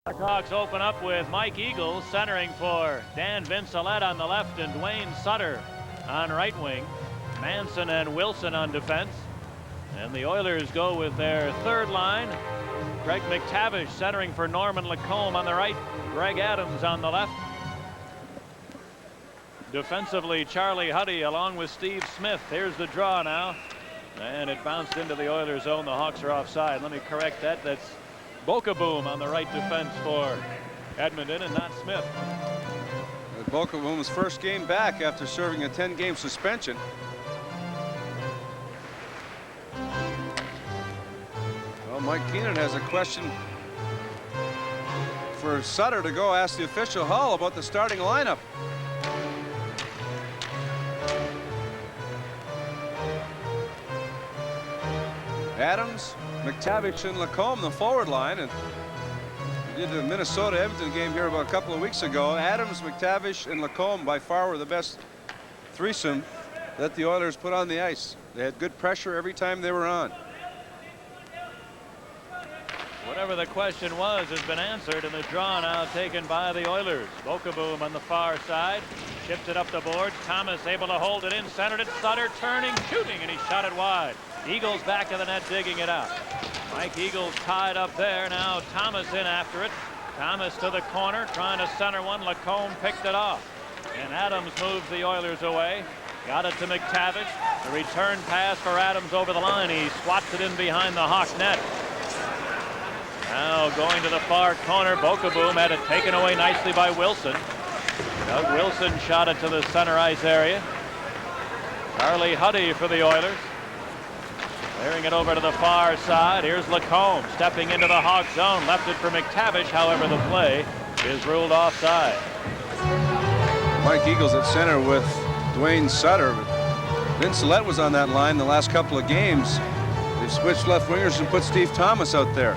Blackhawks open up with Mike Eagles centering for Dan Vincelette on the left and Dwayne Sutter on right wing. Manson and Wilson on defense. And the Oilers go with their third line. Greg McTavish centering for Norman Lacombe on the right. Greg Adams on the left. Defensively, Charlie Huddy along with Steve Smith. Here's the draw now. And it bounced into the Oilers' zone. The Hawks are offside. Let me correct that. That's Bokaboom on the right defense for Edmonton and not Smith. Bokaboom's first game back after serving a 10-game suspension. Well, Mike Keenan has a question for Sutter to go ask the official Hall about the starting lineup. Adams, McTavish, and Lacombe, the forward line. And we did the Minnesota-Edmonton game here about a couple of weeks ago. Adams, McTavish, and Lacombe by far were the best threesome that the Oilers put on the ice. They had good pressure every time they were on. Whatever the question was has been answered, and the draw now taken by the Oilers. Bokaboom on the far side. Chipped it up the boards. Thomas able to hold it in. Centered it. Sutter turning, shooting, and he shot it wide. Eagles back to the net, digging it out. Mike Eagles tied up there. Now Thomas in after it. Thomas to the corner, trying to center one. Lacombe picked it off. And Adams moves the Oilers away. Got it to McTavish. The return pass for Adams over the line. He swats it in behind the Hawk net. Now going to the far corner. Bokaboom had it taken away nicely by Wilson. Doug Wilson shot it to the center ice area. Charlie Huddy for the Oilers. Clearing it over to the far side. Here's Lacombe stepping into the Hawk zone. Left it for McTavish. However, the play is ruled offside. Mike Eagles at center with Dwayne Sutter. Vincelette was on that line the last couple of games. They've switched left wingers and put Steve Thomas out there.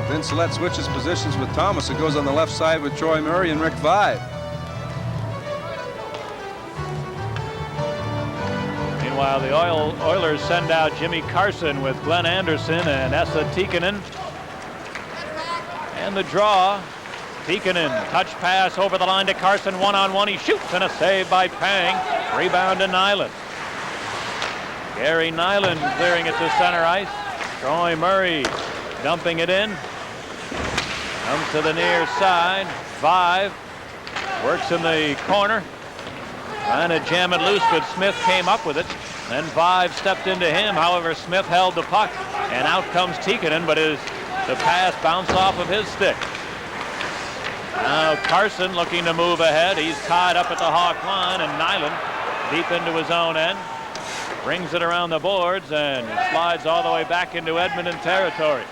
Vincelette switches positions with Thomas. It goes on the left side with Troy Murray and Rick Vaive. Meanwhile, the Oilers send out Jimmy Carson with Glenn Anderson and Esa Tikkanen. And the draw. Tikkanen, touch pass over the line to Carson, one-on-one. He shoots, and a save by Pang. Rebound to Nyland. Gary Nyland clearing it to center ice. Troy Murray dumping it in. Comes to the near side. Vaive works in the corner. Trying to jam it loose, but Smith came up with it. Then Vaive stepped into him. However, Smith held the puck, and out comes Tikkanen, but the pass bounced off of his stick. Now Carson looking to move ahead. He's tied up at the Hawk line, and Nyland deep into his own end. Brings it around the boards and slides all the way back into Edmonton territory.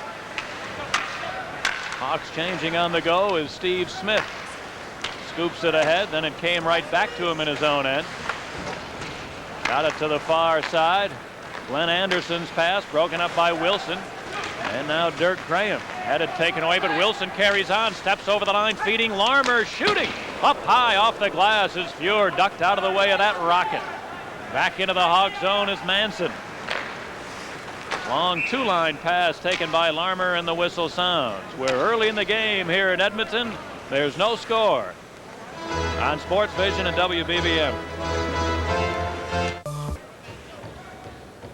Hawks changing on the go is Steve Smith. Scoops it ahead, then it came right back to him in his own end. Got it to the far side. Glenn Anderson's pass broken up by Wilson. And now Dirk Graham had it taken away, but Wilson carries on, steps over the line, feeding Larmer, shooting up high off the glass as Fuhr ducked out of the way of that rocket. Back into the Hawk zone is Manson. Long two-line pass taken by Larmer, and the whistle sounds. We're early in the game here in Edmonton. There's no score. On Sports Vision and WBBM.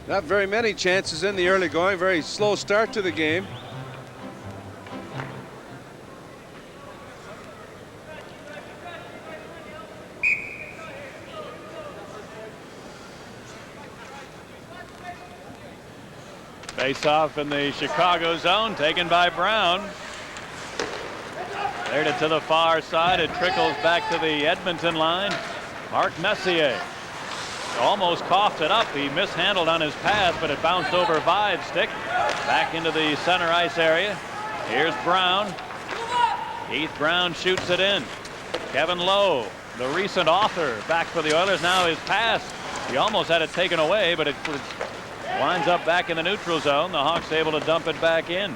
Not very many chances in the early going. Very slow start to the game. Face off in the Chicago zone, taken by Brown. Cleared it to the far side. It trickles back to the Edmonton line. Mark Messier almost coughed it up. He mishandled on his pass, but it bounced over Vaive's stick. Back into the center ice area. Here's Brown. Keith Brown shoots it in. Kevin Lowe, the recent author, back for the Oilers. Now his pass, he almost had it taken away, but it winds up back in the neutral zone. The Hawks able to dump it back in.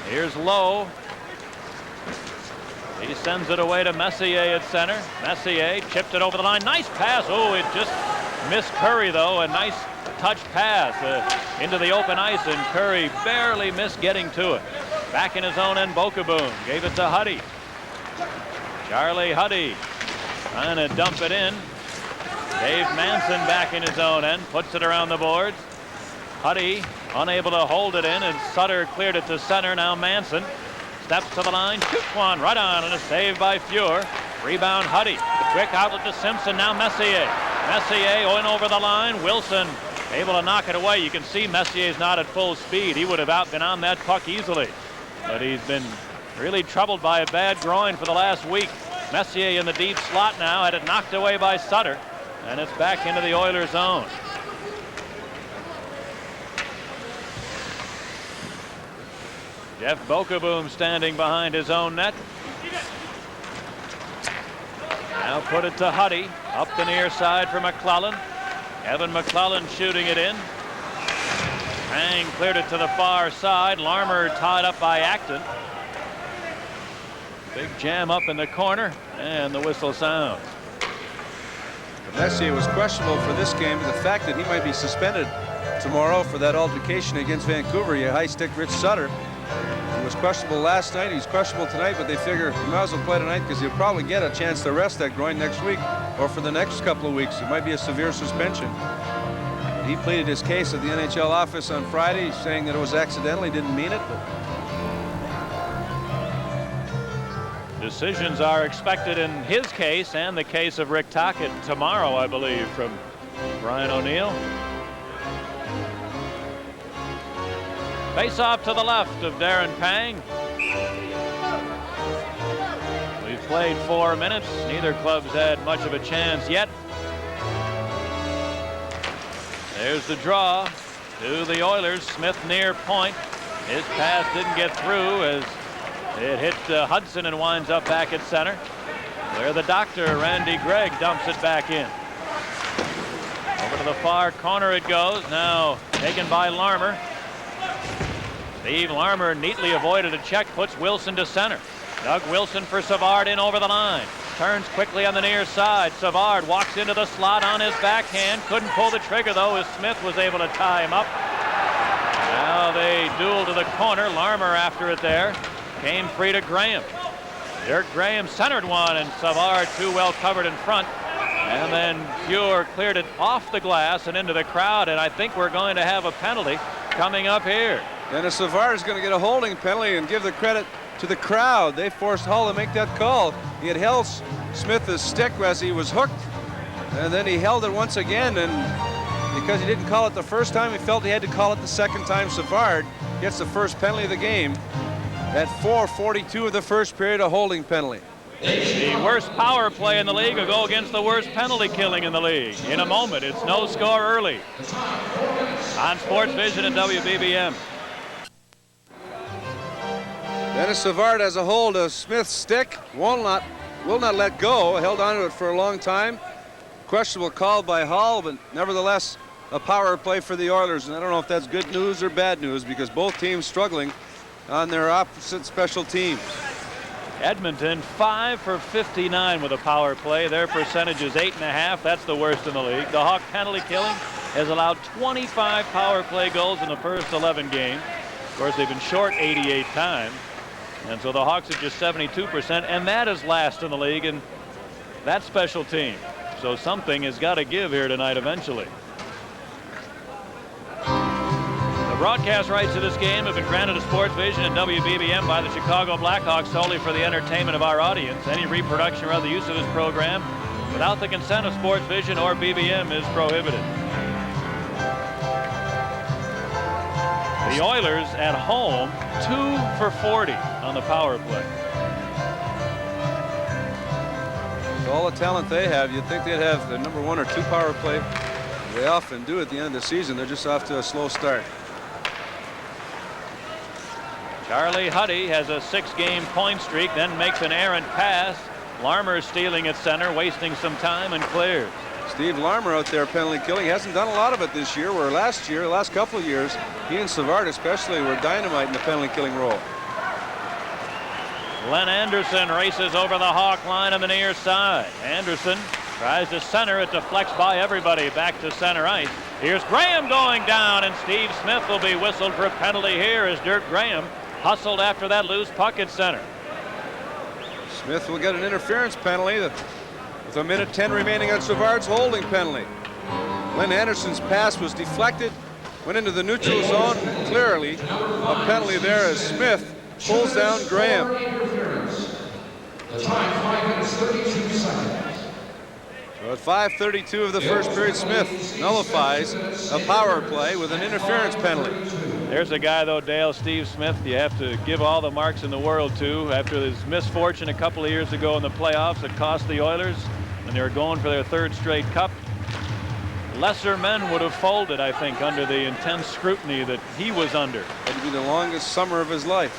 Here's Lowe. He sends it away to Messier at center. Messier chipped it over the line. Nice pass. Oh, it just missed Curry, though. A nice touch pass. into the open ice, and Curry barely missed getting to it. Back in his own end, Bokaboom gave it to Huddy. Charlie Huddy trying to dump it in. Dave Manson back in his own end, puts it around the boards. Huddy unable to hold it in, and Sutter cleared it to center. Now Manson steps to the line, shoots one right on, and a save by Fuhr. Rebound Huddy. Quick outlet to Simpson. Now Messier. Messier going over the line. Wilson able to knock it away. You can see Messier's not at full speed. He would have been on that puck easily. But he's been really troubled by a bad groin for the last week. Messier in the deep slot now. Had it knocked away by Sutter. And it's back into the Oilers' zone. Jeff Bokaboom standing behind his own net. Now put it to Huddy. Up the near side for McClellan. Evan McClellan shooting it in. Hang cleared it to the far side. Larmer tied up by Acton. Big jam up in the corner, and the whistle sounds. Messier was questionable for this game. The fact that he might be suspended tomorrow for that altercation against Vancouver. You high stick Rich Sutter. He was questionable last night. He's questionable tonight, but they figure he might as well play tonight because he'll probably get a chance to rest that groin next week or for the next couple of weeks. It might be a severe suspension. He pleaded his case at the NHL office on Friday, saying that it was accidental. He didn't mean it. Decisions are expected in his case and the case of Rick Tocchet tomorrow, I believe, from Brian O'Neill. Face off to the left of Darren Pang. We've played 4 minutes. Neither club's had much of a chance yet. There's the draw to the Oilers. Smith near point. His pass didn't get through as it hit Hudson and winds up back at center. Where the doctor, Randy Gregg, dumps it back in. Over to the far corner it goes. Now taken by Larmer. Steve Larmer neatly avoided a check, puts Wilson to center. Doug Wilson for Savard in over the line. Turns quickly on the near side. Savard walks into the slot on his backhand. Couldn't pull the trigger, though, as Smith was able to tie him up. Now they duel to the corner. Larmer after it there. Came free to Graham. Dirk Graham centered one, and Savard too well covered in front. And then Fuhr cleared it off the glass and into the crowd, and I think we're going to have a penalty coming up here. Dennis Savard is going to get a holding penalty, and give the credit to the crowd. They forced Hull to make that call. He had held Smith's stick as he was hooked, and then he held it once again, and because he didn't call it the first time, he felt he had to call it the second time. Savard gets the first penalty of the game. At 4:42 of the first period, a holding penalty. The worst power play in the league will go against the worst penalty killing in the league. In a moment, it's no score early. On Sports Vision and WBBM. Dennis Savard has a hold of Smith's stick. Will not let go. Held onto it for a long time. Questionable call by Hull, but nevertheless a power play for the Oilers. And I don't know if that's good news or bad news, because both teams struggling on their opposite special teams. Edmonton 5 for 59 with a power play. Their percentage is 8.5. That's the worst in the league. The Hawk penalty killing has allowed 25 power play goals in the first 11 games. Of course, they've been short 88 times. And so the Hawks are just 72%, and that is last in the league in that special team. So something has got to give here tonight eventually. The broadcast rights to this game have been granted to Sports Vision and WBBM by the Chicago Blackhawks solely for the entertainment of our audience. Any reproduction or other use of this program without the consent of Sports Vision or BBM is prohibited. The Oilers at home 2 for 40 on the power play. With all the talent they have, you'd think they'd have the number 1 or 2 power play. They often do at the end of the season. They're just off to a slow start. Charlie Huddy has a 6-game point streak, then makes an errant pass. Larmer stealing at center, wasting some time, and clears. Steve Larmer out there penalty killing. He hasn't done a lot of it this year, where last year, the last couple of years, he and Savard especially were dynamite in the penalty killing role. Len Anderson races over the Hawk line on the near side. Anderson tries to center. It deflects by everybody back to center ice. Here's Graham going down, and Steve Smith will be whistled for a penalty here as Dirk Graham hustled after that loose puck at center. Smith will get an interference penalty with 1:10 remaining on Savard's holding penalty. Glenn Anderson's pass was deflected, went into the neutral zone. Clearly a penalty there as Smith pulls down Graham. The time 5 minutes 32 seconds. So at 5:32 of the first period, Smith nullifies a power play with an interference penalty. There's a guy, though, Dale, Steve Smith, you have to give all the marks in the world to. After his misfortune a couple of years ago in the playoffs that cost the Oilers, and they were going for their 3rd straight cup, lesser men would have folded, I think, under the intense scrutiny that he was under. It'd be the longest summer of his life.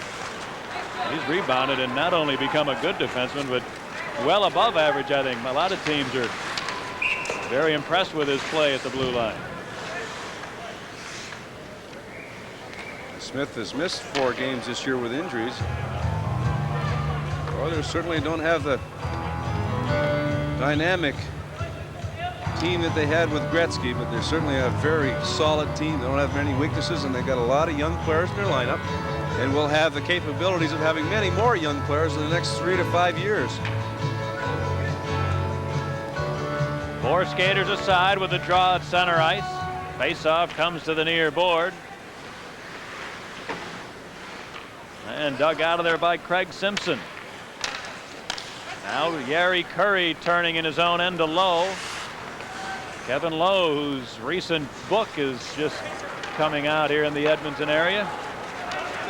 He's rebounded and not only become a good defenseman, but well above average, I think. A lot of teams are very impressed with his play at the blue line. Smith has missed 4 games this year with injuries. The Oilers certainly don't have the dynamic team that they had with Gretzky, but they're certainly a very solid team. They don't have many weaknesses, and they've got a lot of young players in their lineup, and will have the capabilities of having many more young players in the next 3 to 5 years. 4 skaters aside with a draw at center ice. Face-off comes to the near board. And dug out of there by Craig Simpson. Now Yari Curry turning in his own end to Lowe. Kevin Lowe, whose recent book is just coming out here in the Edmonton area.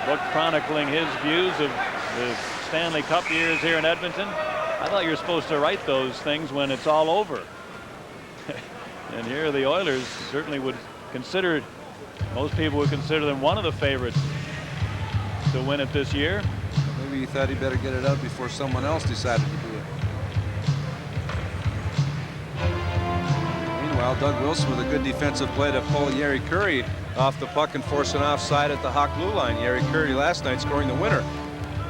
Book chronicling his views of the Stanley Cup years here in Edmonton. I thought you were supposed to write those things when it's all over. And here the Oilers certainly would consider, most people would consider them one of the favorites to win it this year. Maybe he thought he better get it out before someone else decided to do it. Meanwhile, Doug Wilson with a good defensive play to pull Yari Curry off the puck and force an offside at the Hawk blue line. Yari Curry last night scoring the winner.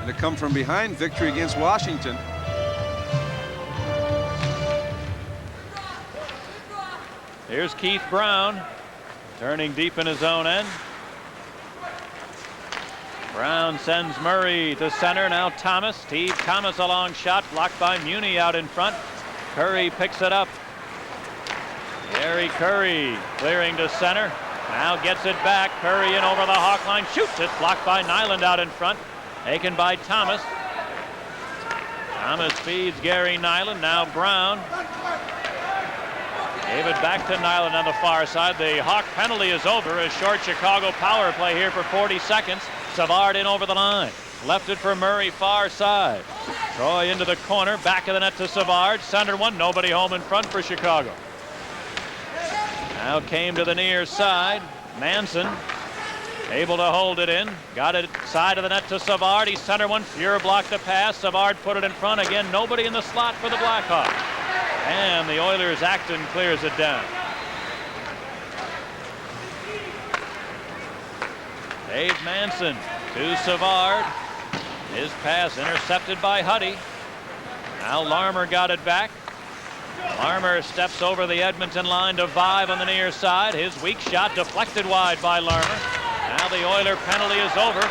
And a come from behind victory against Washington. Here's Keith Brown turning deep in his own end. Brown sends Murray to center. Now Thomas. Steve Thomas a long shot blocked by Muni out in front. Curry picks it up. Gary Curry clearing to center. Now gets it back. Curry in over the Hawk line. Shoots it. Blocked by Nyland out in front. Taken by Thomas. Thomas feeds Gary Nyland. Now Brown. Gave it back to Nyland on the far side. The Hawk penalty is over. A short Chicago power play here for 40 seconds. Savard in over the line. Left it for Murray, far side. Troy into the corner. Back of the net to Savard. Center one. Nobody home in front for Chicago. Now came to the near side. Manson able to hold it in. Got it side of the net to Savard. He center one. Fuhrer blocked the pass. Savard put it in front. Again, nobody in the slot for the Blackhawks. And the Oilers' Acton clears it down. Dave Manson to Savard. His pass intercepted by Huddy. Now Larmer got it back. Larmer steps over the Edmonton line to Vive on the near side. His weak shot deflected wide by Larmer. Now the Oiler penalty is over.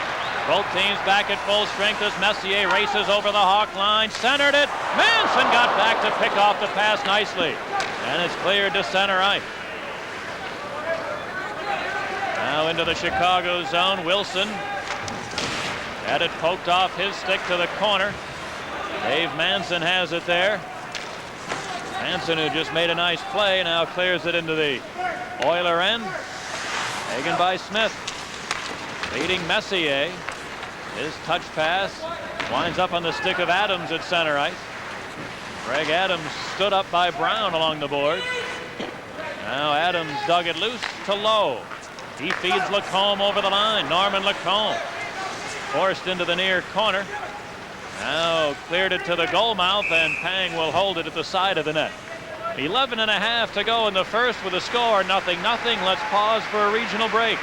Both teams back at full strength as Messier races over the Hawk line. Centered it. Manson got back to pick off the pass nicely. And it's cleared to center ice. Now into the Chicago zone. Wilson had it poked off his stick to the corner. Dave Manson has it there. Manson, who just made a nice play, now clears it into the Oiler end. Taken by Smith. Leading Messier. His touch pass winds up on the stick of Adams at center ice. Greg Adams stood up by Brown along the board. Now Adams dug it loose to Lowe. He feeds Lacombe over the line. Norman Lacombe forced into the near corner. Now cleared it to the goal mouth, and Pang will hold it at the side of the net. 11.5 to go in the first with a score 0-0. Let's pause for a regional break.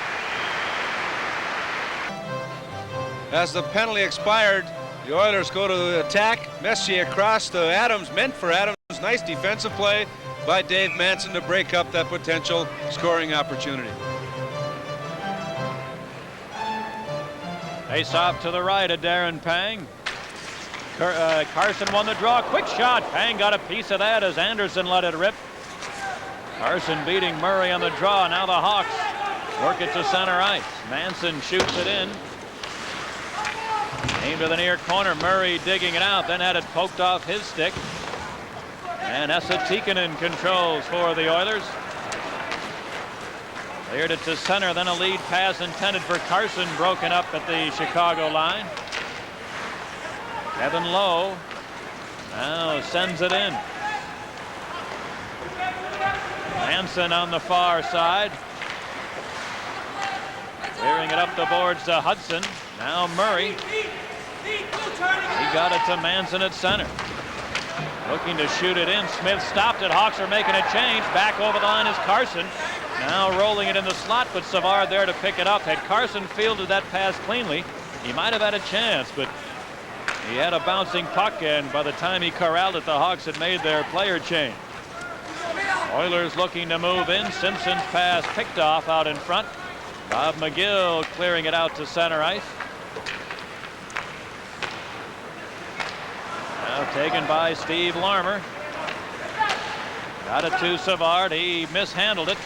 As the penalty expired, the Oilers go to the attack. Messier across to Adams, meant for Adams. Nice defensive play. by Dave Manson to break up that potential scoring opportunity. Face off to the right of Darren Pang. Carson won the draw. Quick shot. Pang got a piece of that as Anderson let it rip. Carson beating Murray on the draw. Now the Hawks work it to center ice. Manson shoots it in. Aimed to the near corner. Murray digging it out. Then had it poked off his stick. And Esa Tikkanen controls for the Oilers. Cleared it to center. Then a lead pass intended for Carson broken up at the Chicago line. Kevin Lowe now sends it in. Manson on the far side. Clearing it up the boards to Hudson. Now Murray. He got it to Manson at center. Looking to shoot it in. Smith stopped it. Hawks are making a change. Back over the line is Carson. Now rolling it in the slot, but Savard there to pick it up. Had Carson fielded that pass cleanly, he might have had a chance, but he had a bouncing puck, and by the time he corralled it, the Hawks had made their player change. Oilers looking to move in. Simpson's pass picked off out in front. Bob McGill clearing it out to center ice. Now taken by Steve Larmer. Got it to Savard. He mishandled it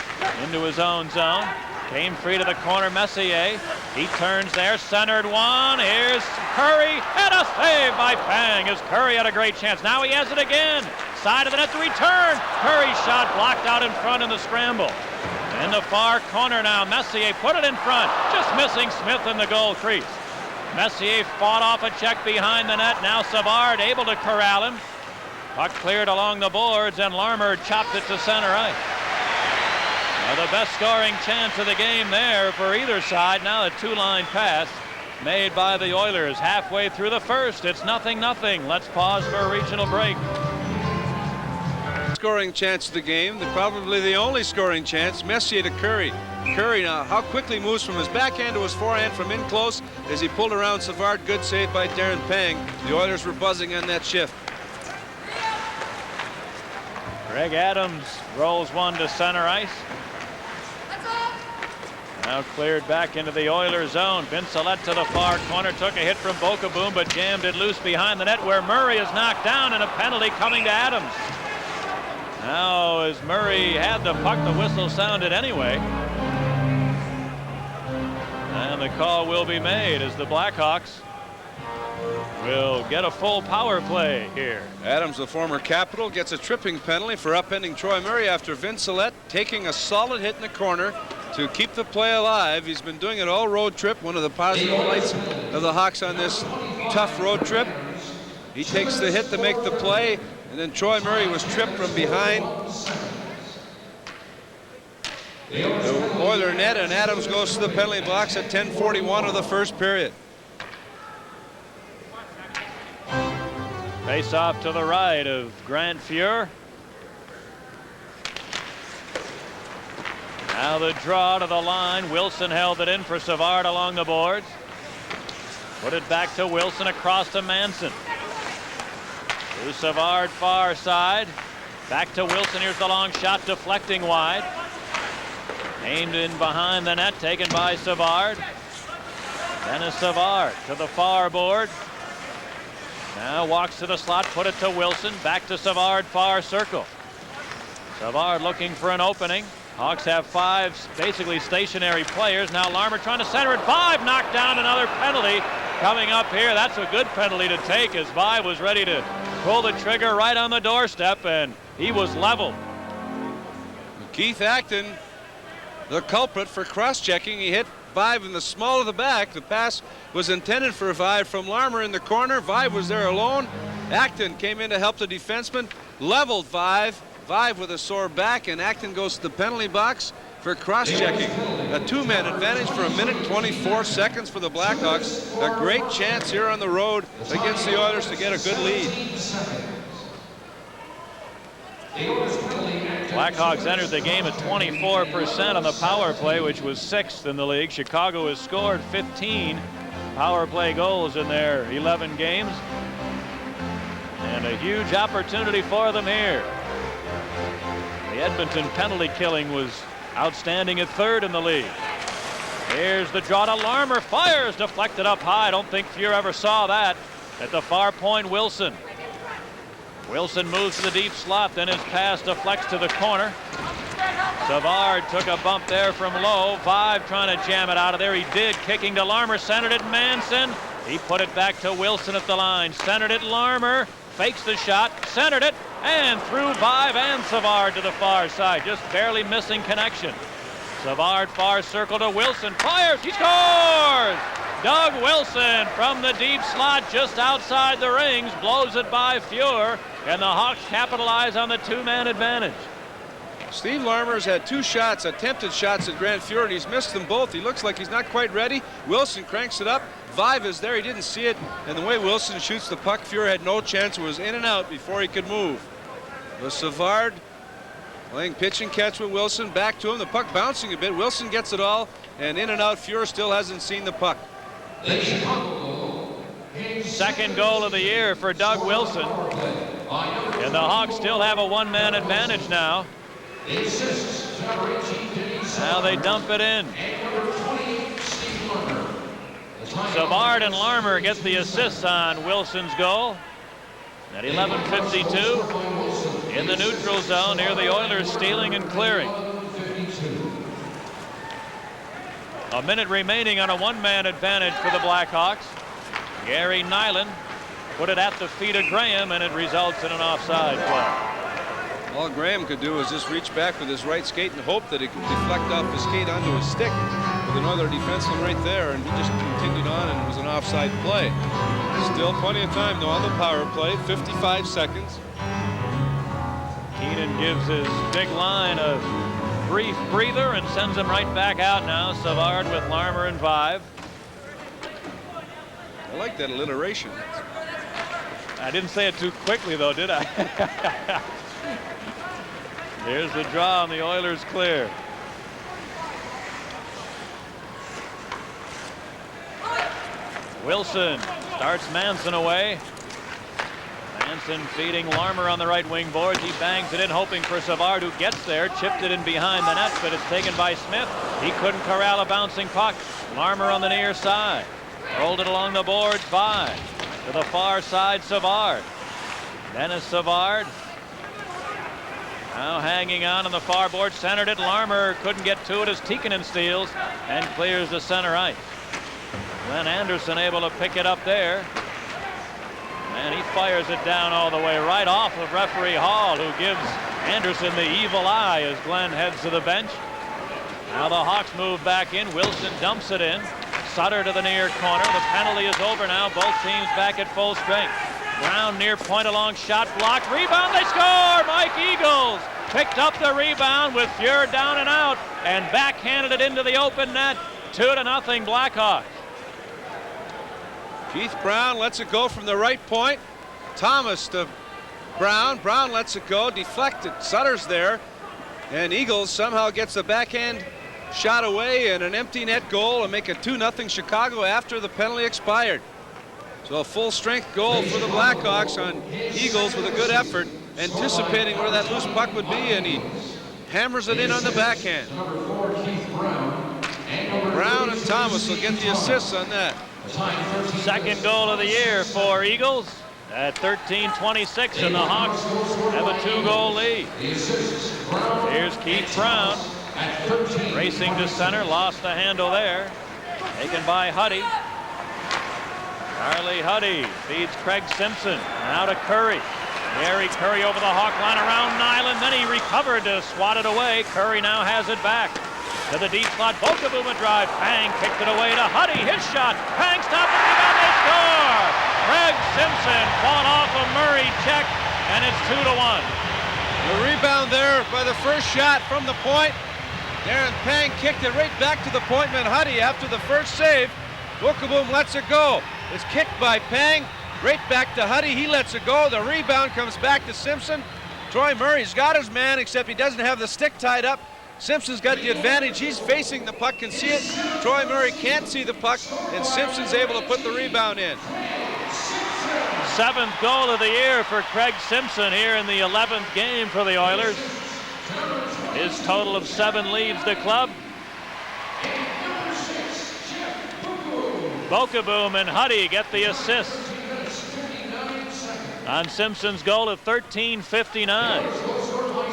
into his own zone. Came free to the corner. Messier. He turns there. Centered one. Here's Curry. And a save by Pang as Curry had a great chance. Now he has it again. Side of the net to return. Curry's shot blocked out in front in the scramble. In the far corner now. Messier put it in front. Just missing Smith in the goal crease. Messier fought off a check behind the net. Now Savard able to corral him. Puck cleared along the boards, and Larmer chopped it to center ice. Now the best scoring chance of the game there for either side. Now a two-line pass made by the Oilers halfway through the first. It's 0-0. Let's pause for a regional break. Scoring chance of the game, probably the only scoring chance. Messier to Curry. Curry now, how quickly moves from his backhand to his forehand from in close as he pulled around Savard. Good save by Darren Pang. The Oilers were buzzing on that shift. Greg Adams rolls one to center ice. Now cleared back into the Oilers zone. Vincelette to the far corner. Took a hit from Bokaboom, but jammed it loose behind the net where Murray is knocked down, and a penalty coming to Adams. Now as Murray had the puck, the whistle sounded anyway. And the call will be made as the Blackhawks will get a full power play here. Adams, the former Capital, gets a tripping penalty for upending Troy Murray after Vincelette taking a solid hit in the corner to keep the play alive. He's been doing it all road trip. One of the positive lights of the Hawks on this tough road trip. He takes the hit to make the play, and then Troy Murray was tripped from behind the Oiler net, and Adams goes to the penalty box at 10:41 of the first period. Face off to the right of Grant Fuhr. Now the draw to the line. Wilson held it in for Savard along the boards. Put it back to Wilson across to Manson. To Savard far side. Back to Wilson. Here's the long shot deflecting wide. Aimed in behind the net. Taken by Savard. Dennis Savard to the far board. Now walks to the slot, put it to Wilson, back to Savard, far circle. Savard looking for an opening. Hawks have five basically stationary players. Now Larmer trying to center it. Vive knocked down. Another penalty coming up here. That's a good penalty to take as Vive was ready to pull the trigger right on the doorstep, and he was leveled. Keith Acton, the culprit for cross-checking. He hit Vive in the small of the back. The pass was intended for Vive from Larmer in the corner. Vive was there alone. Acton came in to help the defenseman, leveled Vive. Vive with a sore back, and Acton goes to the penalty box for cross-checking. A two-man advantage for 1:24 for the Blackhawks. A great chance here on the road against the Oilers to get a good lead. Blackhawks entered the game at 24% on the power play, which was 6th in the league. Chicago has scored 15 power play goals in their 11 games. And a huge opportunity for them here. The Edmonton penalty killing was outstanding at third in the league. Here's the draw to Larmer. Fires, deflected up high. I don't think Fuhr ever saw that. At the far point, Wilson. Wilson moves to the deep slot, then his pass deflects to the corner. Savard took a bump there from low. Vive trying to jam it out of there. He did, kicking to Larmer, centered it. Manson. He put it back to Wilson at the line. Centered it. Larmer fakes the shot, centered it, and threw Vive and Savard to the far side. Just barely missing connection. Savard far circle to Wilson. Fires. He scores! Doug Wilson from the deep slot just outside the rings blows it by Fuhr, and the Hawks capitalize on the two-man advantage. Steve Larmer's had 2 shots, attempted shots at Grant Fuhr, and he's missed them both. He looks like he's not quite ready. Wilson cranks it up. Vive is there. He didn't see it, and the way Wilson shoots the puck, Fuhr had no chance. It was in and out before he could move. The Savard playing pitch and catch with Wilson. Back to him. The puck bouncing a bit. Wilson gets it all, and in and out. Fuhr still hasn't seen the puck. Second goal of the year for Doug Wilson. And the Hawks still have a one-man advantage now. Now they dump it in. Savard and Larmer get the assists on Wilson's goal. At 11:52 in the neutral zone near the Oilers, stealing and clearing. A minute remaining on a one-man advantage for the Blackhawks. Gary Nyland put it at the feet of Graham, and it results in an offside play. All Graham could do was just reach back with his right skate and hope that it could deflect off his skate onto his stick with another defenseman right there, and he just continued on, and it was an offside play. Still plenty of time though on the power play. 55 seconds. Keenan gives his big line a brief breather and sends him right back out now. Savard with Larmer and Vive. I like that alliteration. I didn't say it too quickly though, did I? Here's the draw, and the Oilers clear. Wilson starts Manson away. Manson feeding Larmer on the right wing boards. He bangs it in, hoping for Savard, who gets there. Chipped it in behind the net, but it's taken by Smith. He couldn't corral a bouncing puck. Larmer on the near side. Rolled it along the boards. By to the far side, Savard. Dennis Savard. Now hanging on the far board, centered it. Larmer couldn't get to it as Tikkanen steals and clears the center ice. Glenn Anderson able to pick it up there. And he fires it down all the way right off of referee Hall, who gives Anderson the evil eye as Glenn heads to the bench. Now the Hawks move back in. Wilson dumps it in. Sutter to the near corner. The penalty is over now. Both teams back at full strength. Brown near point, along shot blocked. Rebound, they score! Mike Eagles picked up the rebound with Fuhr down and out and backhanded it into the open net. 2-0 Blackhawks. Keith Brown lets it go from the right point. Thomas to Brown. Brown lets it go. Deflected. Sutter's there. And Eagles somehow gets the backhand shot away and an empty net goal and make it 2-0 Chicago after the penalty expired. So a full strength goal for the Blackhawks on Eagles with a good effort, anticipating where that loose puck would be, and he hammers it in on the backhand. Brown and Thomas will get the assists on that. Second goal of the year for Eagles at 13:26, and the Hawks have a 2-goal lead. Here's Keith Brown racing to center, lost the handle there. Taken by Huddy. Charlie Huddy feeds Craig Simpson. Now to Curry. Gary Curry over the Hawk line around Nyland. Then he recovered to swat it away. Curry now has it back. To the deep slot. Bokabuma drive. Pang kicked it away to Huddy. His shot. Pang stopped the rebound. They score! Craig Simpson fought off a Murray check, and it's 2-1. The rebound there by the first shot from the point. Darren Pang kicked it right back to the point man Huddy after the first save. Bokabuma lets it go. It's kicked by Pang, right back to Huddy. He lets it go. The rebound comes back to Simpson. Troy Murray's got his man, except he doesn't have the stick tied up. Simpson's got the advantage. He's facing the puck, can see it. Troy Murray can't see the puck, and Simpson's able to put the rebound in. 7th goal of the year for Craig Simpson here in the 11th game for the Oilers. His total of 7 leads the club. Bokaboom and Huddy get the assist on Simpson's goal at 13:59.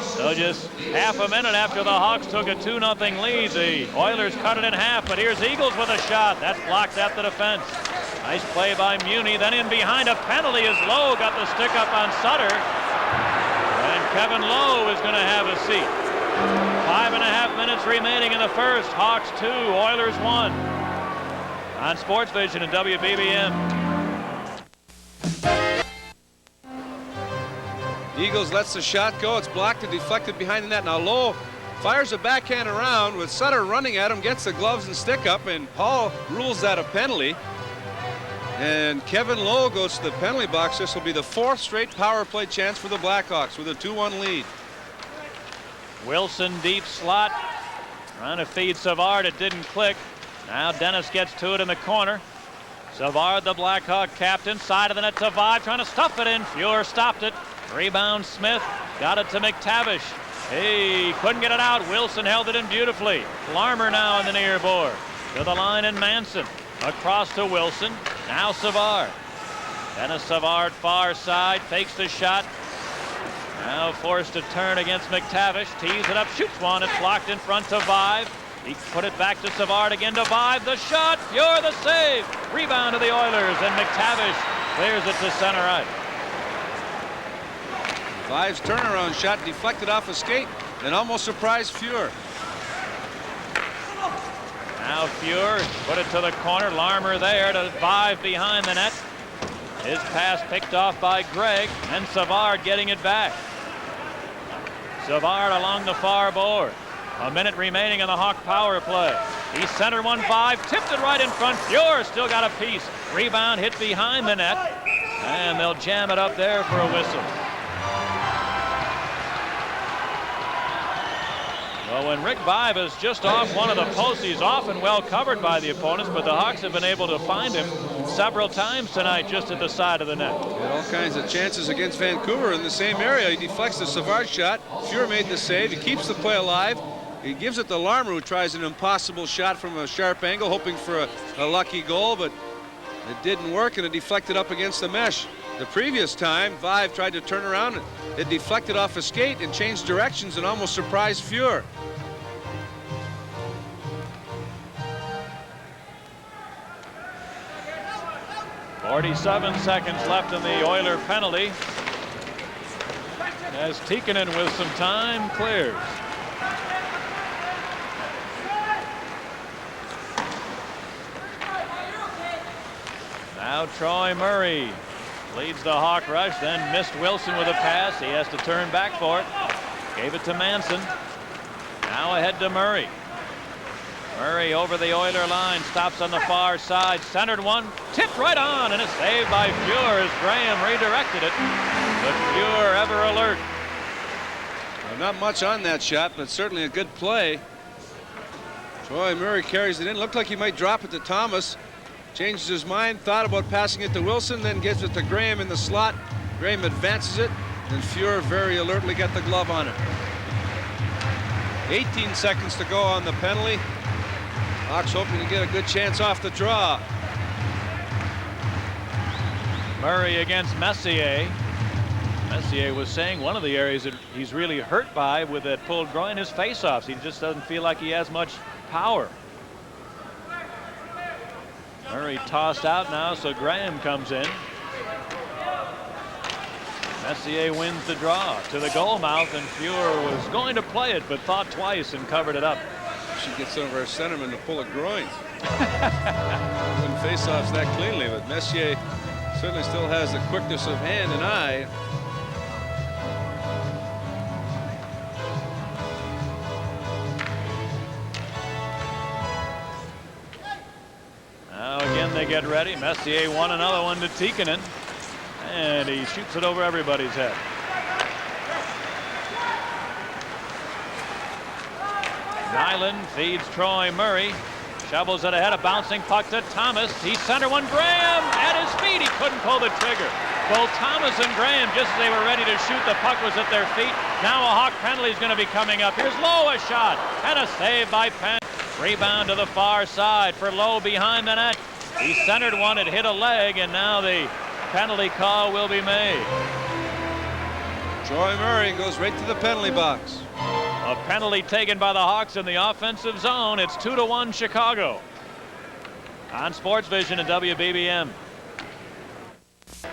So just half a minute after the Hawks took a 2-0 lead, the Oilers cut it in half, but here's Eagles with a shot. That's blocked at the defense. Nice play by Muni. Then in behind, a penalty as Lowe got the stick up on Sutter. And Kevin Lowe is going to have a seat. 5.5 minutes remaining in the first. Hawks 2, Oilers 1. On Sports Vision and WBBM. Eagles lets the shot go. It's blocked and deflected behind the net. Now Lowe fires a backhand around with Sutter running at him, gets the gloves and stick up, and Hall rules that a penalty. And Kevin Lowe goes to the penalty box. This will be the 4th straight power play chance for the Blackhawks with a 2-1 lead. Wilson deep slot. Trying to feed Savard. It didn't click. Now Dennis gets to it in the corner. Savard, the Blackhawk captain, side of the net to Vive, trying to stuff it in. Fuhr stopped it. Rebound Smith. Got it to McTavish. He couldn't get it out. Wilson held it in beautifully. Larmer now on the near board. To the line and Manson. Across to Wilson. Now Savard. Dennis Savard far side. Fakes the shot. Now forced to turn against McTavish. Tees it up. Shoots one. It's blocked in front to Vive. He put it back to Savard again to Vive. The shot. Fuhr the save. Rebound to the Oilers. And McTavish clears it to center ice. Vive's turnaround shot deflected off a skate and almost surprised Fuhr. Now Fuhr put it to the corner. Larmer there to Vive behind the net. His pass picked off by Gregg, and Savard getting it back. Savard along the far board. A minute remaining in the Hawk power play. He centered one. Vive tipped it right in front. Fuhr still got a piece. Rebound hit behind the net, and they'll jam it up there for a whistle. Well, when Rick Vive is just off one of the posts, he's often well covered by the opponents, but the Hawks have been able to find him several times tonight just at the side of the net. Had all kinds of chances against Vancouver in the same area. He deflects the Savard shot. Fuhr made the save. He keeps the play alive. He gives it to Larmer, who tries an impossible shot from a sharp angle, hoping for a lucky goal, but it didn't work, and it deflected up against the mesh. The previous time, Vive tried to turn around, and it deflected off a skate and changed directions and almost surprised Fuhr. .47 seconds left in the Oiler penalty. As Tikkanen with some time clears. Now Troy Murray leads the Hawk rush, then missed Wilson with a pass. He has to turn back for it. Gave it to Manson. Now ahead to Murray. Murray over the Oiler line, stops on the far side, centered one, tipped right on, and it's saved by Fuhr as Graham redirected it. But Fuhr ever alert. Well, not much on that shot, but certainly a good play. Troy Murray carries it in. Looked like he might drop it to Thomas. Changes his mind, thought about passing it to Wilson, then gives it to Graham in the slot. Graham advances it, and Fuhr very alertly got the glove on it. 18 seconds to go on the penalty. Hawks hoping to get a good chance off the draw. Murray against Messier. Messier was saying one of the areas that he's really hurt by with that pulled groin is faceoffs. He just doesn't feel like he has much power. Murray tossed out now, so Graham comes in. Messier wins the draw to the goal mouth, and Fuhr was going to play it, but thought twice and covered it up. We should get some of our centermen to pull a groin. Wouldn't face-offs that cleanly, but Messier certainly still has the quickness of hand and eye. Now again they get ready. Messier won another one to Tikkanen, and he shoots it over everybody's head. Nyland feeds Troy Murray. shovels it ahead, a bouncing puck to Thomas. He center one, Graham at his feet. He couldn't pull the trigger. Both Thomas and Graham, just as they were ready to shoot, the puck was at their feet. Now a Hawk penalty is going to be coming up. Here's Lowe, a shot, and a save by Penn. Rebound to the far side for Lowe behind the net. He centered one, it hit a leg, and now the penalty call will be made. Troy Murray goes right to the penalty box. A penalty taken by the Hawks in the offensive zone. It's 2-1 Chicago. On Sports Vision and WBBM.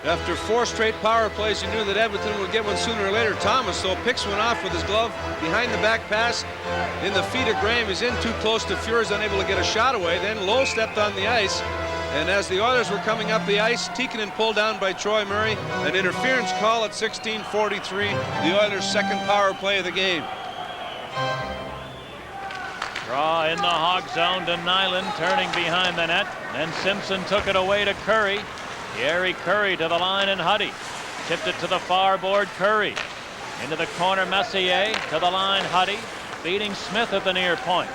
After 4 straight power plays, you knew that Edmonton would get one sooner or later. Thomas, though, picks one off with his glove behind the back pass in the feet of Graham. He's in too close to Fuhr's unable to get a shot away. Then Lowe stepped on the ice, and as the Oilers were coming up the ice, Tikkanen pulled down by Troy Murray. An interference call at 16:43, the Oilers' second power play of the game. Draw in the Hawk zone to Nyland, turning behind the net. Then Simpson took it away to Curry. Gary Curry to the line, and Huddy tipped it to the far board. Curry into the corner, Messier to the line. Huddy beating Smith at the near point.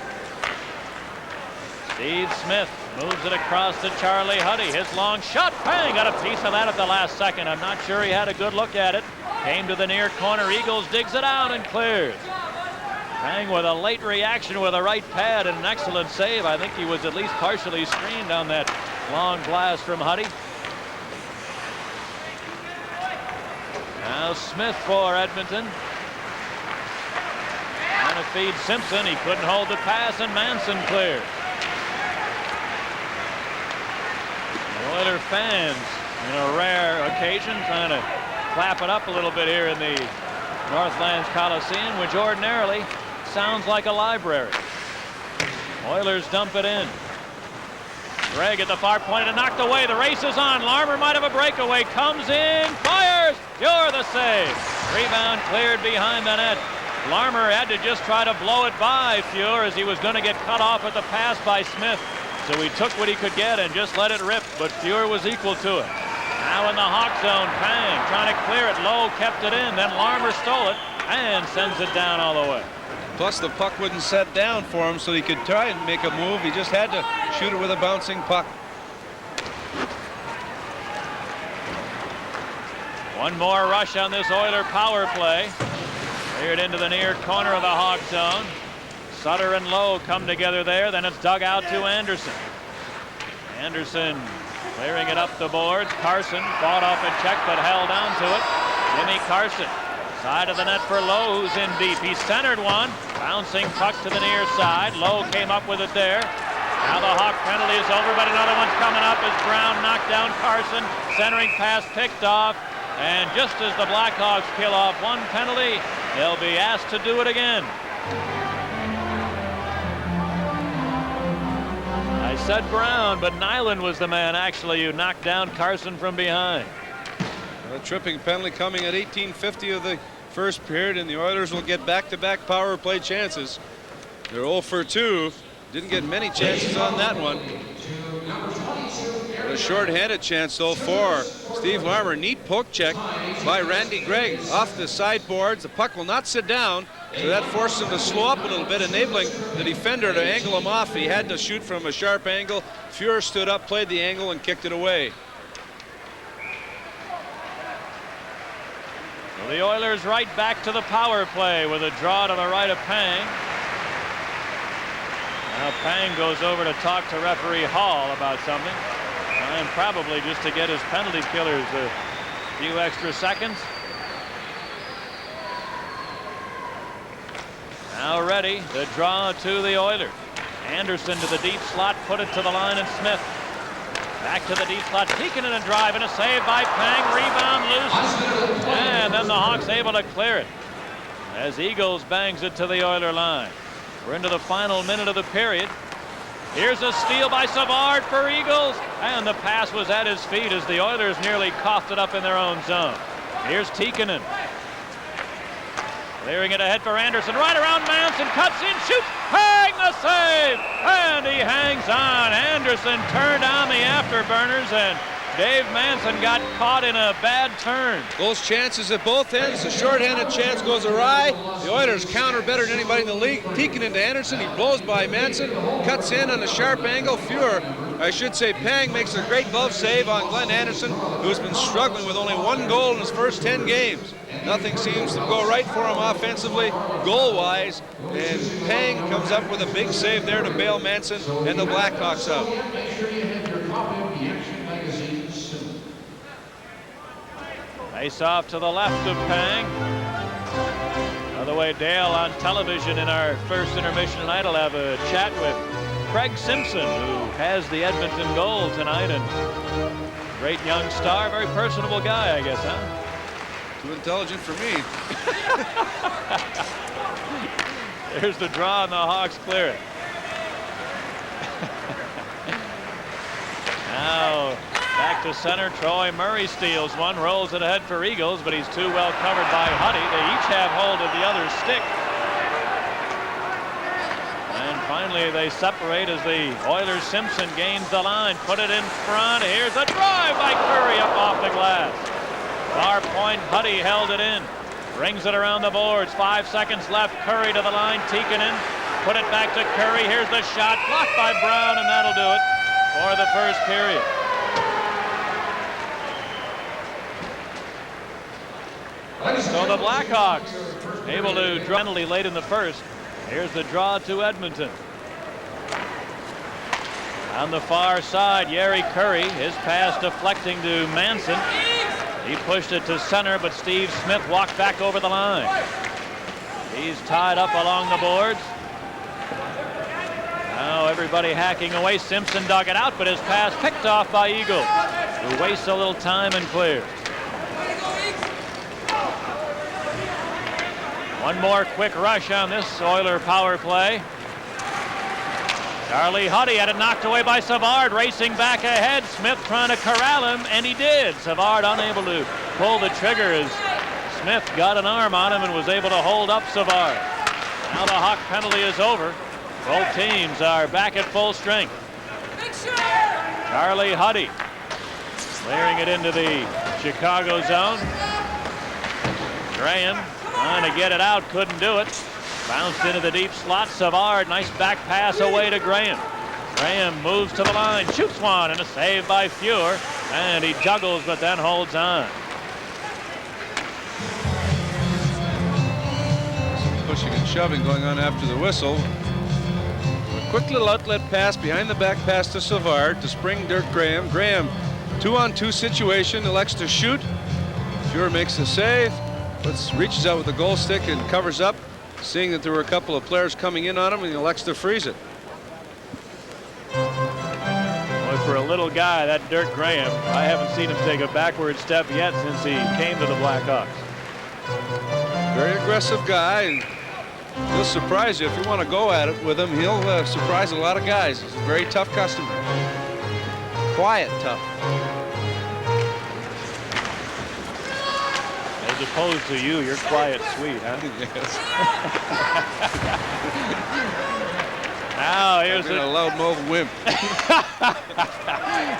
Steve Smith moves it across to Charlie Huddy. His long shot, bang, got a piece of that at the last second. I'm not sure he had a good look at it. Came to the near corner. Eagles digs it out and clears. Bang with a late reaction with a right pad and an excellent save. I think he was at least partially screened on that long blast from Huddy. Now Smith for Edmonton. Trying to feed Simpson. He couldn't hold the pass, and Manson cleared. The Oiler fans, in a rare occasion, trying to clap it up a little bit here in the Northlands Coliseum, which ordinarily sounds like a library. Oilers dump it in. Gregg at the far point and knocked away. The race is on. Larmer might have a breakaway. Comes in, fires. Fuhr the save. Rebound cleared behind the net. Larmer had to just try to blow it by Fuhr as he was going to get cut off at the pass by Smith. So he took what he could get and just let it rip, but Fuhr was equal to it. Now in the Hawk zone, Pang trying to clear it. Lowe kept it in. Then Larmer stole it and sends it down all the way. Plus the puck wouldn't set down for him, so he could try and make a move. He just had to shoot it with a bouncing puck. One more rush on this Oiler power play. Cleared into the near corner of the Hawk zone. Sutter and Lowe come together there. Then it's dug out to Anderson. Anderson clearing it up the boards. Carson fought off a check but held on to it. Jimmy Carson. Side of the net for Lowe, who's in deep. He centered one. Bouncing puck to the near side. Lowe came up with it there. Now the Hawk penalty is over, but another one's coming up as Brown knocked down Carson. Centering pass picked off. And just as the Blackhawks kill off one penalty, they'll be asked to do it again. I said Brown, but Nyland was the man actually who knocked down Carson from behind. A tripping penalty coming at 18:50 of the first period, and the Oilers will get back-to-back power play chances. They're 0 for 2. Didn't get many chances on that one. A short-handed chance though for Steve Larmer. Neat poke check by Randy Gregg off the sideboards. The puck will not sit down, so that forced him to slow up a little bit, enabling the defender to angle him off. He had to shoot from a sharp angle. Fuhr stood up, played the angle, and kicked it away. Well, the Oilers right back to the power play with a draw to the right of Pang. Now Pang goes over to talk to referee Hall about something. And probably just to get his penalty killers a few extra seconds. Now ready, the draw to the Oilers. Anderson to the deep slot, put it to the line, and Smith. Back to the deep slot, Tikkanen a drive and a save by Pang. Rebound loose. And then the Hawks able to clear it as Eagles bangs it to the Oiler line. We're into the final minute of the period. Here's a steal by Savard for Eagles, and the pass was at his feet as the Oilers nearly coughed it up in their own zone. Here's Tikkanen. Clearing it ahead for Anderson, right around Manson, cuts in, shoots, Pang the save, and he hangs on. Anderson turned on the afterburners and Dave Manson got caught in a bad turn. Those chances at both ends. The short-handed chance goes awry. The Oilers counter better than anybody in the league. Peeking into Anderson. He blows by Manson. Cuts in on a sharp angle. Pang makes a great glove save on Glenn Anderson, who's been struggling with only 1 goal in his first 10 games. Nothing seems to go right for him offensively, goal-wise, and Pang comes up with a big save there to bail Manson and the Blackhawks out. Face off to the left of Pang. By the way, Dale, on television in our first intermission tonight, I'll have a chat with Craig Simpson, who has the Edmonton goal tonight, and great young star, very personable guy, I guess, huh? Too intelligent for me. There's the draw, and the Hawks clear it. Now back to center. Troy Murray steals one, rolls it ahead for Eagles, but he's too well covered by Huddy. They each have hold of the other's stick. And finally they separate as the Oilers-Simpson gains the line. Put it in front. Here's a drive by Curry up off the glass. Far point, Huddy held it in. Brings it around the boards. 5 seconds left. Curry to the line. Tikkanen. Put it back to Curry. Here's the shot. Blocked by Brown, and that'll do it for the first period. So the Blackhawks able to draw penalty late in the first. Here's the draw to Edmonton. On the far side, Yeri Curry, his pass deflecting to Manson. He pushed it to center, but Steve Smith walked back over the line. He's tied up along the boards. Now everybody hacking away. Simpson dug it out, but his pass picked off by Eagle, who wastes a little time and clears. One more quick rush on this Oiler power play. Charlie Huddy had it knocked away by Savard, racing back ahead. Smith trying to corral him, and he did. Savard unable to pull the trigger as Smith got an arm on him and was able to hold up Savard. Now the Hawk penalty is over. Both teams are back at full strength. Charlie Huddy clearing it into the Chicago zone. Graham trying to get it out, couldn't do it. Bounced into the deep slot. Savard, nice back pass away to Graham. Graham moves to the line, shoots one, and a save by Fuhr. And he juggles, but then holds on. Some pushing and shoving going on after the whistle. A quick little outlet pass behind the back pass to Savard to spring Dirk Graham. Graham, 2-on-2 situation, elects to shoot. Fuhr makes the save. Reaches out with the goal stick and covers up, seeing that there were a couple of players coming in on him, and he elects to freeze it. Boy, for a little guy, that Dirk Graham, I haven't seen him take a backward step yet since he came to the Blackhawks. Very aggressive guy, and he'll surprise you. If you want to go at it with him, he'll surprise a lot of guys. He's a very tough customer. Quiet tough. As opposed to you, you're quiet, sweet, huh? Yes. Now here's a loudmouth wimp.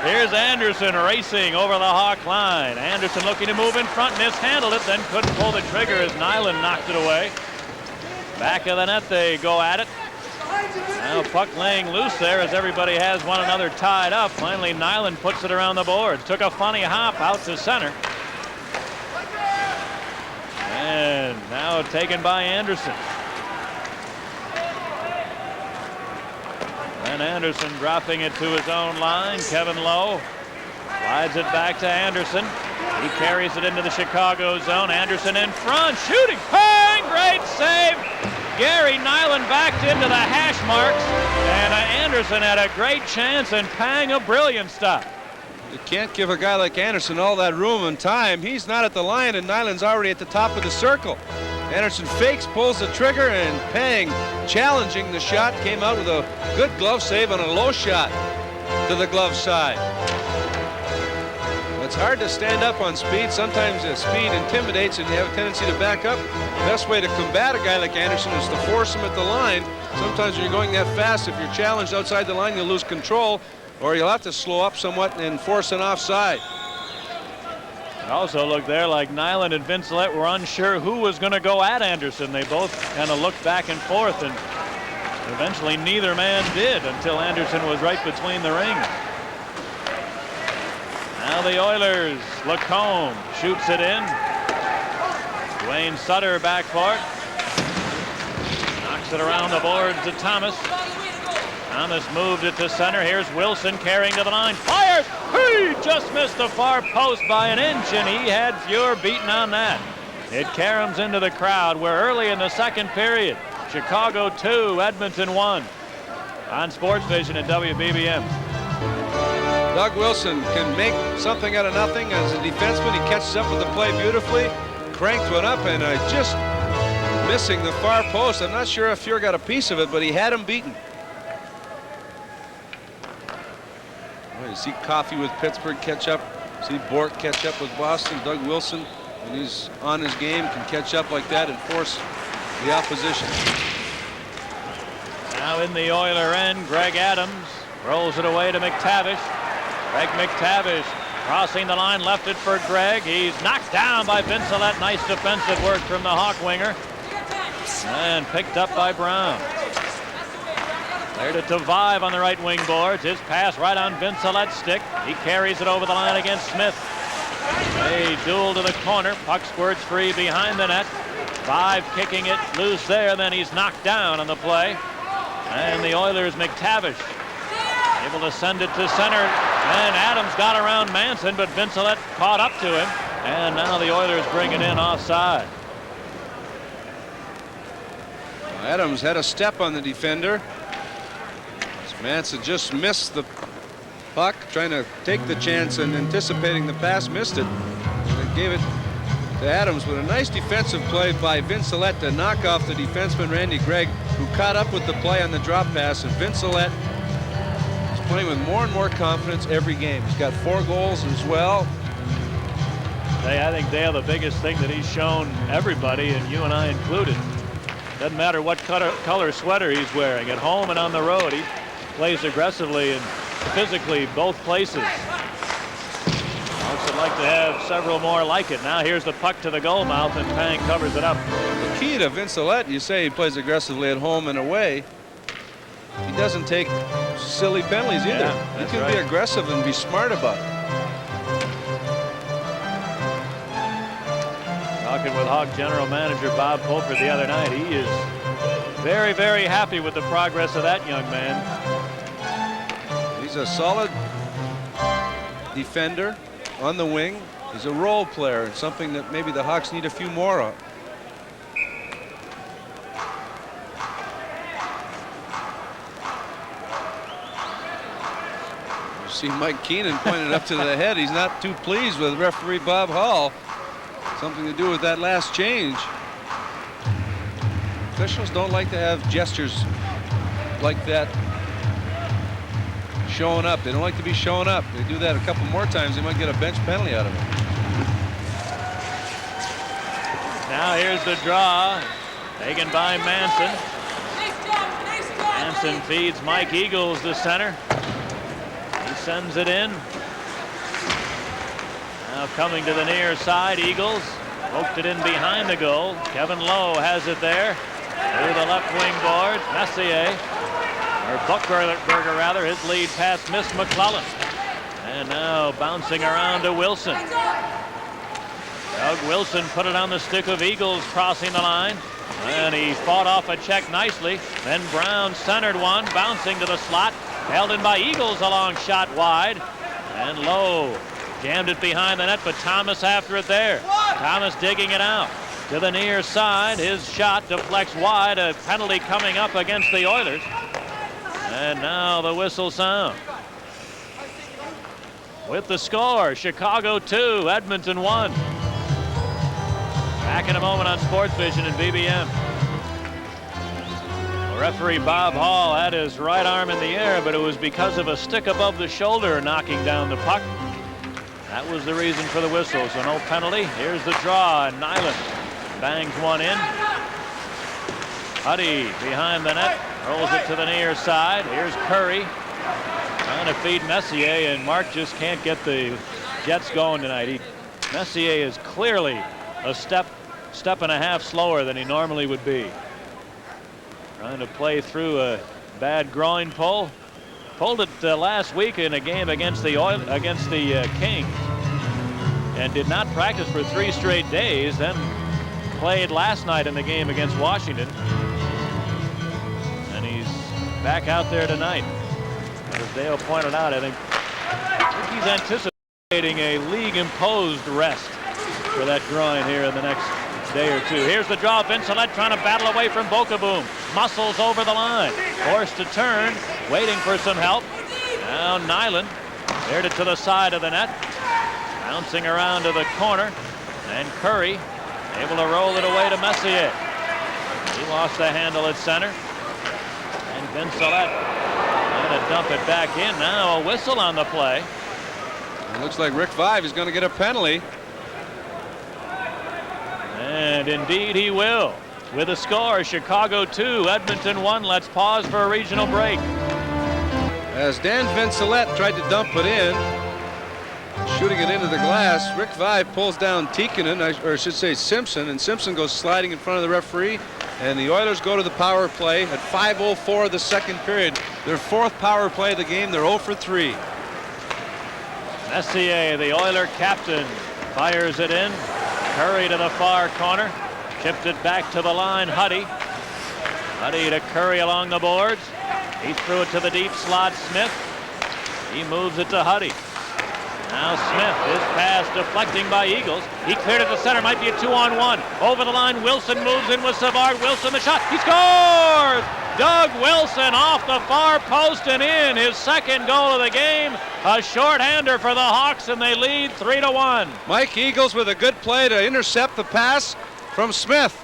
Here's Anderson racing over the Hawk line. Anderson looking to move in front, mishandled it, then couldn't pull the trigger as Nyland knocked it away. Back of the net they go at it. Now puck laying loose there as everybody has one another tied up. Finally Nyland puts it around the boards. Took a funny hop out to center. And now taken by Anderson. And Anderson dropping it to his own line. Kevin Lowe slides it back to Anderson. He carries it into the Chicago zone. Anderson in front, shooting. Pang! Great save. Gary Nyland backed into the hash marks. And Anderson had a great chance, and Pang a brilliant stop. You can't give a guy like Anderson all that room and time. He's not at the line, and Nyland's already at the top of the circle. Anderson fakes, pulls the trigger, and Pang, challenging the shot, came out with a good glove save on a low shot to the glove side. It's hard to stand up on speed. Sometimes speed intimidates and you have a tendency to back up. The best way to combat a guy like Anderson is to force him at the line. Sometimes when you're going that fast, if you're challenged outside the line, you'll lose control. or you'll have to slow up somewhat and force an offside. It also looked there like Nyland and Vincelette were unsure who was going to go at Anderson. They both kind of looked back and forth, and eventually neither man did until Anderson was right between the rings. Now the Oilers. Lacombe shoots it in. Dwayne Sutter back for it. Knocks it around the boards to Thomas. Thomas moved it to center. Here's Wilson carrying to the line. Fires! He just missed the far post by an inch, and he had Fuhr beaten on that. It caroms into the crowd. We're early in the second period. Chicago 2, Edmonton 1. On Sports Vision and WBBM. Doug Wilson can make something out of nothing as a defenseman. He catches up with the play beautifully. Cranked one up and just missing the far post. I'm not sure if Fuhr got a piece of it, but he had him beaten. Well, you see Coffey with Pittsburgh catch up. See Bork catch up with Boston. Doug Wilson, when he's on his game, can catch up like that and force the opposition. Now in the Oiler end, Greg Adams rolls it away to McTavish. Greg McTavish crossing the line, left it for Greg. He's knocked down by Vincelette. Nice defensive work from the Hawk winger. And picked up by Brown. Cleared it to Vive on the right wing boards. His pass right on Vincelette's stick. He carries it over the line against Smith. A duel to the corner. Puck squirts free behind the net. Vive kicking it loose there. Then he's knocked down on the play. And the Oilers' McTavish able to send it to center. And Adams got around Manson, but Vincelette caught up to him. And now the Oilers bring it in offside. Adams had a step on the defender. Manson just missed the puck, trying to take the chance and anticipating the pass, missed it. And gave it to Adams with a nice defensive play by Vincelette to knock off the defenseman Randy Gregg, who caught up with the play on the drop pass. And Vincelette is playing with more and more confidence every game. He's got 4 goals as well. I think Dale, the biggest thing that he's shown everybody, and you and I included, doesn't matter what color sweater he's wearing, at home and on the road, he plays aggressively and physically both places. Hawks would like to have several more like it. Now here's the puck to the goal mouth, and Pang covers it up. The key to Vincelette, you say he plays aggressively at home and away. He doesn't take silly penalties either. Yeah, he can be aggressive and be smart about it. Talking with Hawk general manager Bob Pulford the other night, he is very, very happy with the progress of that young man. He's a solid defender on the wing. He's a role player, and something that maybe the Hawks need a few more of. You see Mike Keenan pointed up to the head. He's not too pleased with referee Bob Hall. Something to do with that last change. Officials don't like to have gestures like that showing up. They don't like to be showing up. They do that a couple more times, they might get a bench penalty out of it. Now here's the draw, taken by Manson. Manson feeds Mike Eagles to center. He sends it in. Now coming to the near side, Eagles poked it in behind the goal. Kevin Lowe has it there. Through the left wing boards, Messier, or Buchberger rather, his lead pass missed McClellan. And now bouncing around to Wilson. Doug Wilson put it on the stick of Eagles crossing the line. And he fought off a check nicely. Then Brown centered one, bouncing to the slot. Held in by Eagles, a long shot wide. And Lowe jammed it behind the net, but Thomas after it there. Thomas digging it out. To the near side, his shot deflects wide, a penalty coming up against the Oilers. And now the whistle sound. With the score, Chicago 2, Edmonton 1. Back in a moment on Sports Vision and BBM. Referee Bob Hall had his right arm in the air, but it was because of a stick above the shoulder knocking down the puck. That was the reason for the whistle, so no penalty. Here's the draw, and Nyland bangs one in. Huddy behind the net, rolls it to the near side. Here's Curry. Trying to feed Messier, and Mark just can't get the Jets going tonight. Messier is clearly a step and a half slower than he normally would be. Trying to play through a bad groin pull. Pulled it last week in a game against the Kings, and did not practice for 3 straight days. Then played last night in the game against Washington, and he's back out there tonight. As Dale pointed out, I think he's anticipating a league-imposed rest for that groin here in the next day or two. Here's the draw. Vincelette trying to battle away from Bokaboom. Muscles over the line. Forced to turn. Waiting for some help. Now Nyland cleared it to the side of the net. Bouncing around to the corner. And Curry able to roll it away to Messier. He lost the handle at center. And Vincelette trying to dump it back in. Now a whistle on the play. It looks like Rick Vaive is going to get a penalty. And indeed he will. With a score, Chicago 2, Edmonton 1. Let's pause for a regional break. As Dan Vincelette tried to dump it in, shooting it into the glass, Rick Vaive pulls down Tikkanen, or I should say Simpson, and Simpson goes sliding in front of the referee, and the Oilers go to the power play at 5:04 of the second period. Their 4th power play of the game. They're 0 for 3. Messier, the Oiler captain, fires it in. Curry to the far corner. Chipped it back to the line. Huddy to Curry along the boards. He threw it to the deep slot. Smith. He moves it to Huddy. Now Smith, his pass deflecting by Eagles. He cleared it to center. Might be a 2-on-1. Over the line. Wilson moves in with Savard. Wilson the shot. He scores! Doug Wilson off the far post and in. His 2nd goal of the game. A shorthander for the Hawks, and they lead 3-1. Mike Eagles with a good play to intercept the pass from Smith.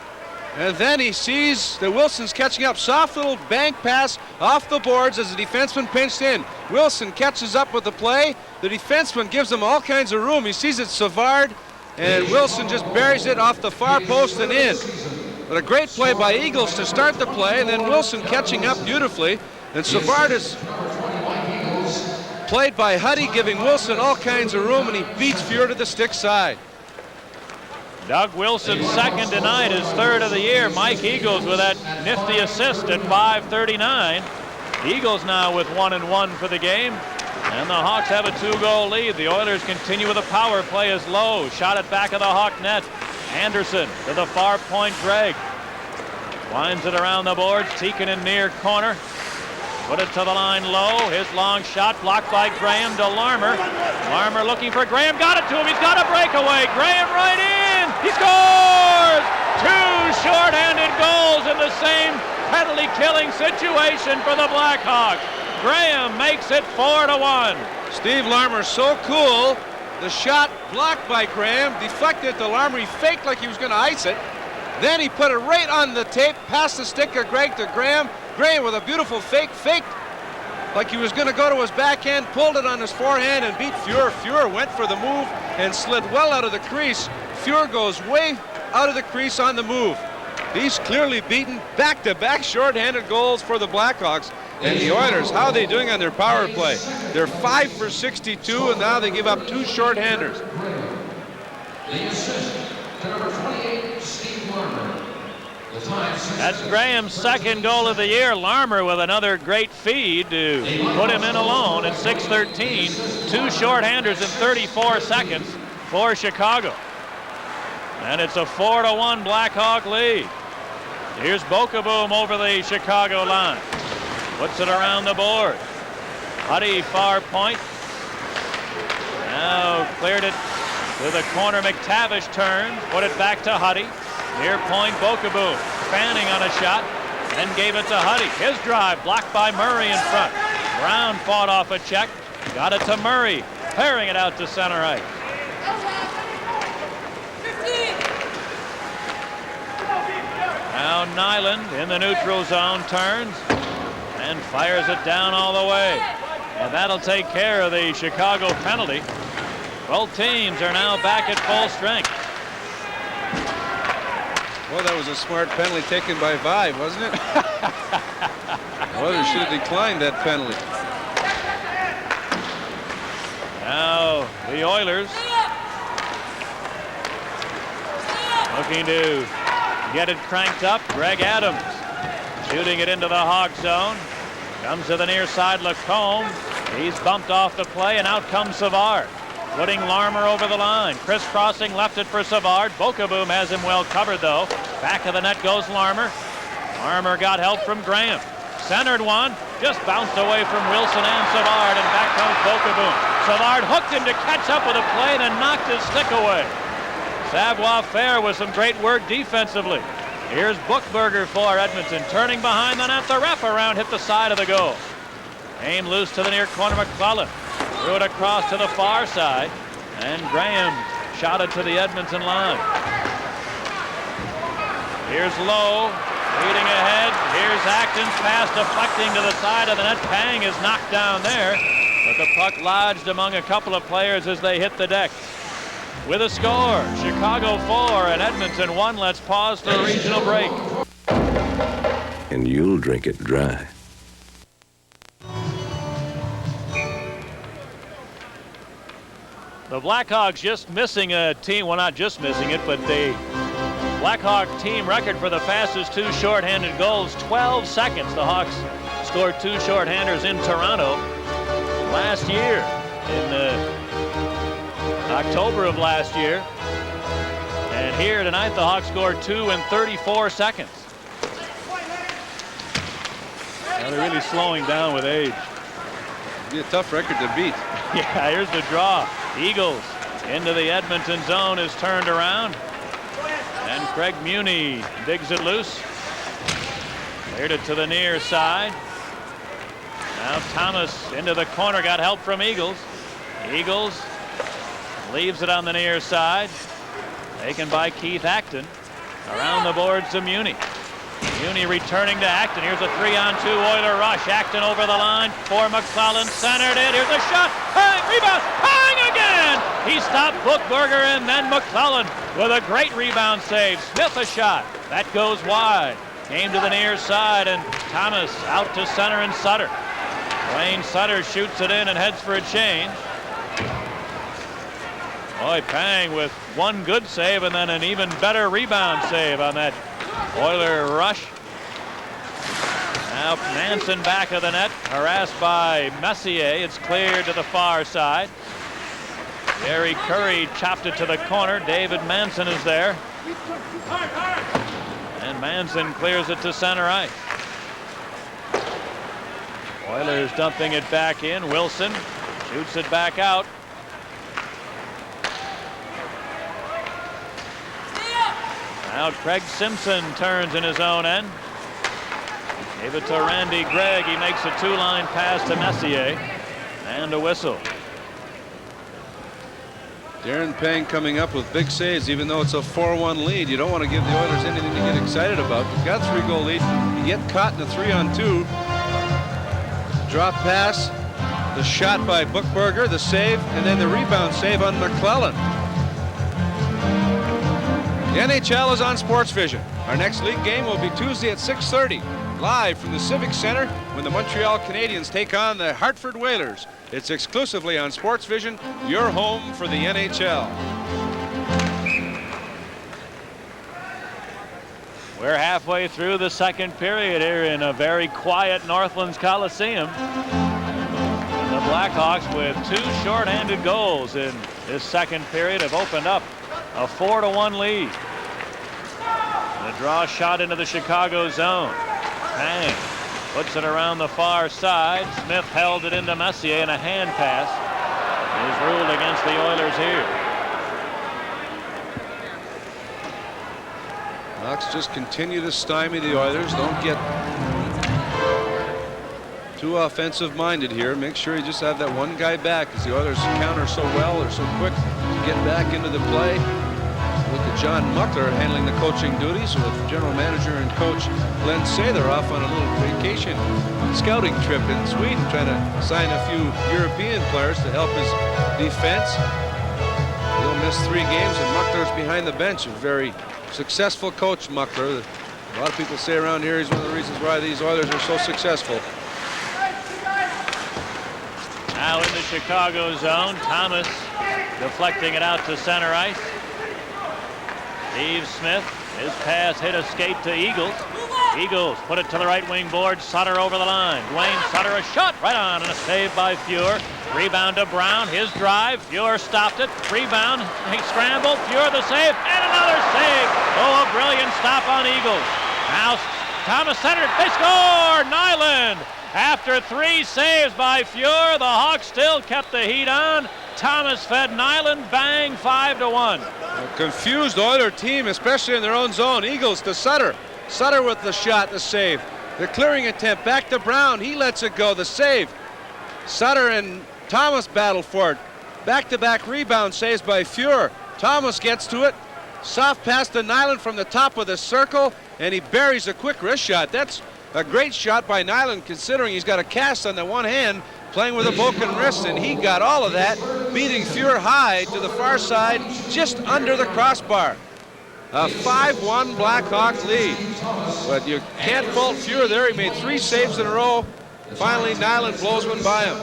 And then he sees that Wilson's catching up. Soft little bank pass off the boards as the defenseman pinched in. Wilson catches up with the play. The defenseman gives him all kinds of room. He sees it's Savard, and Wilson just buries it off the far post and in. But a great play by Eagles to start the play, and then Wilson catching up beautifully. And Savard is played by Huddy, giving Wilson all kinds of room, and he beats Fuhr to the stick side. Doug Wilson's 2nd tonight, his 3rd of the year. Mike Eagles with that nifty assist at 5:39. Eagles now with 1-1 for the game. And the Hawks have a 2-goal lead. The Oilers continue with a power play as Lowe shot it back of the Hawk net. Anderson to the far point. Gregg winds it around the boards. Tikkanen near corner. Put it to the line low. His long shot blocked by Graham to Larmer. Larmer looking for Graham. Got it to him. He's got a breakaway. Graham right in. He scores! 2 shorthanded goals in the same penalty-killing situation for the Blackhawks. Graham makes it 4-1. Steve Larmer so cool. The shot blocked by Graham, deflected to Larmer. He faked like he was going to ice it. Then he put it right on the tape, past the stick of Gregg to Graham. Graham with a beautiful faked like he was going to go to his backhand, pulled it on his forehand and beat Fuhr. Fuhr went for the move and slid well out of the crease. Fuhr goes way out of the crease on the move. He's clearly beaten back-to-back shorthanded goals for the Blackhawks. And the Oilers, how are they doing on their power play? They're 5 for 62, and now they give up 2 shorthanders. The assist to number 28, Steve Larmer. That's Graham's 2nd goal of the year. Larmer with another great feed to put him in alone at 6:13. 2 shorthanders in 34 seconds for Chicago. And it's a 4-1 Blackhawk lead. Here's Bokaboom over the Chicago line. Puts it around the board. Huddy far point. Now cleared it to the corner. McTavish turned. Put it back to Huddy. Near point, Bokaboom fanning on a shot, then gave it to Huddy. His drive blocked by Murray in front. Brown fought off a check, got it to Murray, clearing it out to center ice. Now Nyland in the neutral zone turns and fires it down all the way. And that'll take care of the Chicago penalty. Both teams are now back at full strength. Well, that was a smart penalty taken by Vaive, wasn't it? Oilers should have declined that penalty. Now the Oilers looking to get it cranked up. Greg Adams shooting it into the Hawk zone. Comes to the near side, Lacombe. He's bumped off the play, and out comes Savard, putting Larmer over the line. Crisscrossing, left it for Savard. Bokaboom has him well covered, though. Back of the net goes Larmer. Larmer got help from Graham. Centered one, just bounced away from Wilson and Savard, and back comes Bokaboom. Savard hooked him to catch up with a play and then knocked his stick away. Savoie Fair with some great work defensively. Here's Buchberger for Edmonton, turning behind the net. The wraparound hit the side of the goal. Aim loose to the near corner, McClellan. Threw it across to the far side, and Graham shot it to the Edmonton line. Here's Lowe, leading ahead. Here's Acton's pass deflecting to the side of the net. Pang is knocked down there, but the puck lodged among a couple of players as they hit the deck. With a score, Chicago 4 and Edmonton 1. Let's pause for a regional break. And you'll drink it dry. The Blackhawks just missing a team, well, not just missing it, but the Blackhawk team record for the fastest two shorthanded goals, 12 seconds. The Hawks scored two shorthanders in Toronto last year, in October of last year. And here tonight, the Hawks scored two in 34 seconds. Now they're really slowing down with age. It'll be a tough record to beat. Yeah, here's the draw. Eagles into the Edmonton zone is turned around. And Craig Muni digs it loose. Cleared it to the near side. Now Thomas into the corner, got help from Eagles. Eagles leaves it on the near side. Taken by Keith Acton. Around the boards to Muni. Muni returning to Acton. Here's a 3-on-2 Oiler rush. Acton over the line for McClellan. Centered it. Here's a shot. Pang! Rebound! Pang again! He stopped Buchberger, and then McClellan with a great rebound save. Smith a shot. That goes wide. Came to the near side, and Thomas out to center, and Sutter. Wayne Sutter shoots it in and heads for a change. Boy, Pang with one good save and then an even better rebound save on that Oiler rush. Now Manson back of the net, harassed by Messier. It's cleared to the far side. Gary Curry chopped it to the corner. David Manson is there. And Manson clears it to center ice. Oilers dumping it back in. Wilson shoots it back out. Now Craig Simpson turns in his own end. Gave it to Randy Gregg. He makes a two-line pass to Messier. And a whistle. Darren Pang coming up with big saves, even though it's a 4-1 lead. You don't want to give the Oilers anything to get excited about. You've got a 3-goal lead. You get caught in a 3-on-2. Drop pass, the shot by Buchberger, the save, and then the rebound save on McClellan. The NHL is on Sports Vision. Our next league game will be Tuesday at 6:30, live from the Civic Center when the Montreal Canadiens take on the Hartford Whalers. It's exclusively on Sports Vision, your home for the NHL. We're halfway through the second period here in a very quiet Northlands Coliseum. And the Blackhawks, with two shorthanded goals in this second period, have opened up a 4-1 lead. The draw shot into the Chicago zone. Pang puts it around the far side. Smith held it into Messier, and a hand pass is ruled against the Oilers here. Hawks just continue to stymie the Oilers. Don't get too offensive minded here. Make sure you just have that one guy back, because the Oilers counter so well. They're so quick to get back into the play. Look at John Muckler handling the coaching duties, with general manager and coach Glenn Sather off on a little vacation scouting trip in Sweden, trying to sign a few European players to help his defense. He'll miss 3 games, and Muckler's behind the bench. A very successful coach, Muckler. A lot of people say around here he's one of the reasons why these Oilers are so successful. Now in the Chicago zone, Thomas deflecting it out to center ice. Steve Smith, his pass hit a skate to Eagles. Eagles put it to the right wing board. Sutter over the line. Dwayne Sutter, a shot right on, and a save by Fuhr. Rebound to Brown. His drive. Fuhr stopped it. Rebound. He scrambled. Fuhr the save, and another save. Oh, a brilliant stop on Eagles. Now Thomas centered. They score. Nyland. After 3 saves by Fuhr, the Hawks still kept the heat on. Thomas fed Nyland. Bang, 5-1. A confused Oiler team, especially in their own zone. Eagles to Sutter. Sutter with the shot, the save. The clearing attempt back to Brown. He lets it go. The save. Sutter and Thomas battle for it. Back-to-back rebound saves by Fuhr. Thomas gets to it. Soft pass to Nyland from the top of the circle, and he buries a quick wrist shot. That's a great shot by Nyland, considering he's got a cast on the one hand, playing with a broken wrist, and he got all of that, beating Fuhr high to the far side, just under the crossbar. A 5-1 Blackhawk lead. But you can't fault Fuhr there. He made 3 saves in a row. Finally, Nyland blows one by him.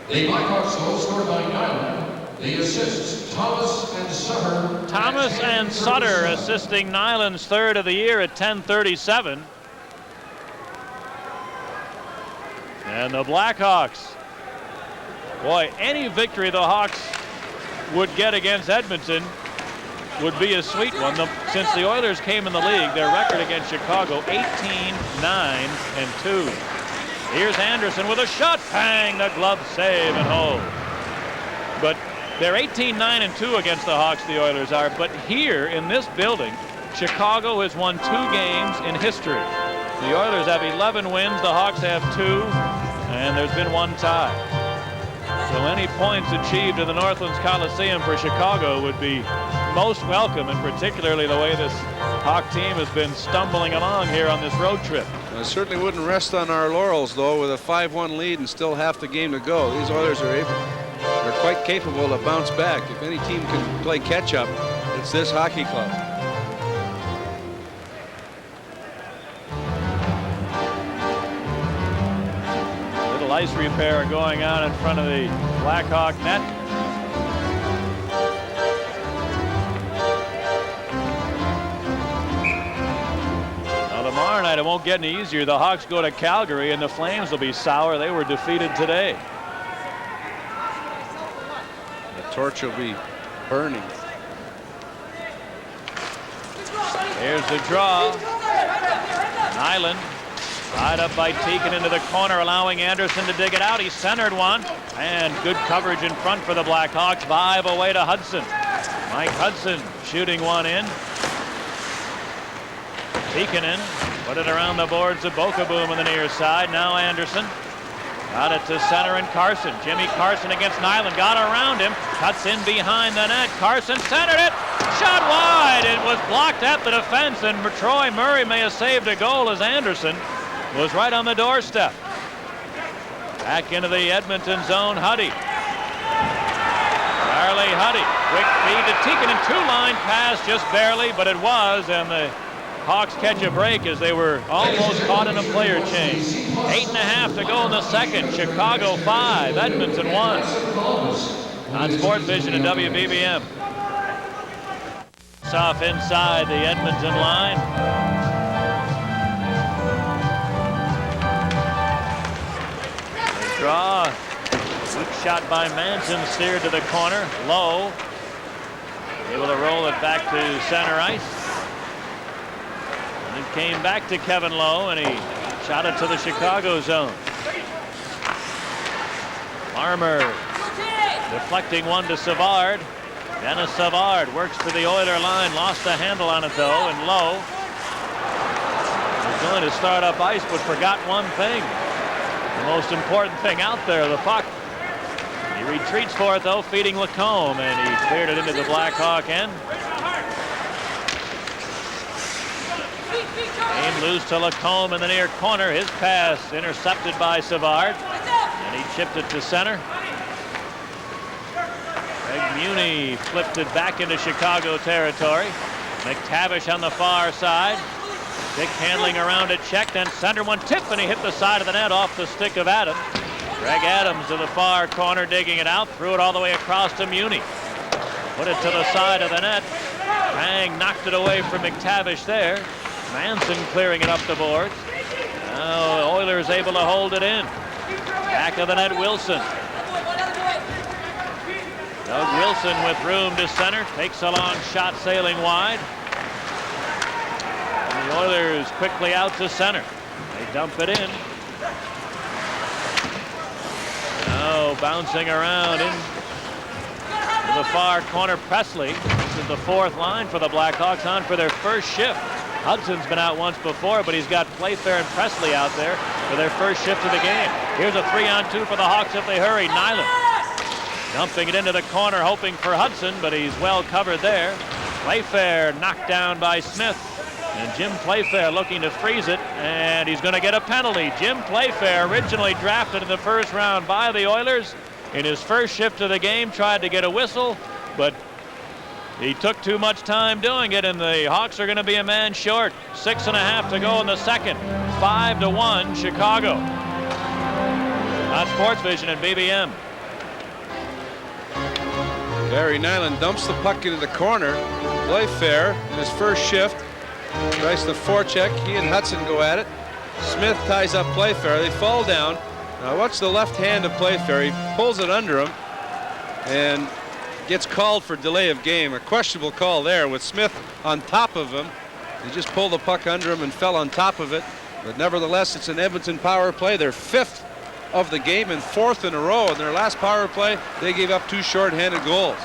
The Blackhawks goal scored by Nyland. The assists, Thomas and Sutter. Thomas and Sutter assisting Nyland's 3rd of the year at 10:37. And the Blackhawks, boy, any victory the Hawks would get against Edmonton would be a sweet one. Since the Oilers came in the league, their record against Chicago, 18-9-2. Here's Anderson with a shot. Bang, the glove save and hold. But they're 18-9-2 against the Hawks, the Oilers are. But here in this building, Chicago has won 2 games in history. The Oilers have 11 wins, the Hawks have 2, and there's been 1 tie. So any points achieved in the Northlands Coliseum for Chicago would be most welcome, and particularly the way this Hawk team has been stumbling along here on this road trip. I certainly wouldn't rest on our laurels, though, with a 5-1 lead and still half the game to go. These Oilers are quite capable to bounce back. If any team can play catch-up, it's this hockey club. Ice repair going on in front of the Blackhawk net. Now tomorrow night it won't get any easier. The Hawks go to Calgary and the Flames will be sour. They were defeated today. The torch will be burning. Here's the draw. Nyland. Tied up by Teakin into the corner, allowing Anderson to dig it out. He centered one, and good coverage in front for the Blackhawks. 5 away to Hudson. Mike Hudson shooting one in. Teakin put it around the boards of Bokaboom on the near side. Now Anderson got it to center and Carson. Jimmy Carson against Nyland. Got around him. Cuts in behind the net. Carson centered it. Shot wide. It was blocked at the defense, and Troy Murray may have saved a goal as Anderson was right on the doorstep. Back into the Edmonton zone, Huddy. Charlie Huddy. Quick feed to Teakin, 2-line pass, just barely, but it was, and the Hawks catch a break as they were almost caught in a player change. 8.5 to go in the second. Chicago 5, Edmonton 1. On Sports Vision and WBBM. It's off inside the Edmonton line. Draw. Weak shot by Manson, steered to the corner. Low. Able to roll it back to center ice. And it came back to Kevin Lowe, and he shot it to the Chicago zone. Armour deflecting one to Savard. Dennis Savard works to the Oiler line. Lost the handle on it, though, and Lowe was going to start up ice, but forgot one thing. The most important thing out there, the puck. He retreats for it, though, feeding Lacombe, and he cleared it into the Blackhawk end. Game loose to Lacombe in the near corner. His pass intercepted by Savard, and he chipped it to center. Greg Muni flipped it back into Chicago territory. McTavish on the far side. Stick handling around it, checked, and center one tip, and he hit the side of the net off the stick of Adams. Greg Adams to the far corner, digging it out, threw it all the way across to Muni. Put it to the side of the net. Pang knocked it away from McTavish there. Manson clearing it up the boards. Now Oilers able to hold it in. Back of the net, Wilson. Doug Wilson with room to center, takes a long shot sailing wide. And the Oilers quickly out to center. They dump it in. Now bouncing around in to the far corner, Presley. This is the fourth line for the Blackhawks, on for their first shift. Hudson's been out once before, but he's got Playfair and Presley out there for their first shift of the game. Here's a 3-on-2 for the Hawks if they hurry. Nyland dumping it into the corner, hoping for Hudson, but he's well covered there. Playfair knocked down by Smith, and Jim Playfair looking to freeze it, and he's going to get a penalty. Jim Playfair, originally drafted in the first round by the Oilers, in his first shift of the game tried to get a whistle, but he took too much time doing it, and the Hawks are going to be a man short. 6.5 to go in the second. 5-1 Chicago. On Sports Vision and BBM. Gary Nyland dumps the puck into the corner. Playfair in his first shift tries the forecheck. He and Hudson go at it. Smith ties up Playfair. They fall down. Now watch the left hand of Playfair. He pulls it under him and gets called for delay of game. A questionable call there with Smith on top of him. He just pulled the puck under him and fell on top of it. But nevertheless, it's an Edmonton power play. Their 5th of the game and 4th in a row. In their last power play, they gave up 2 short-handed goals.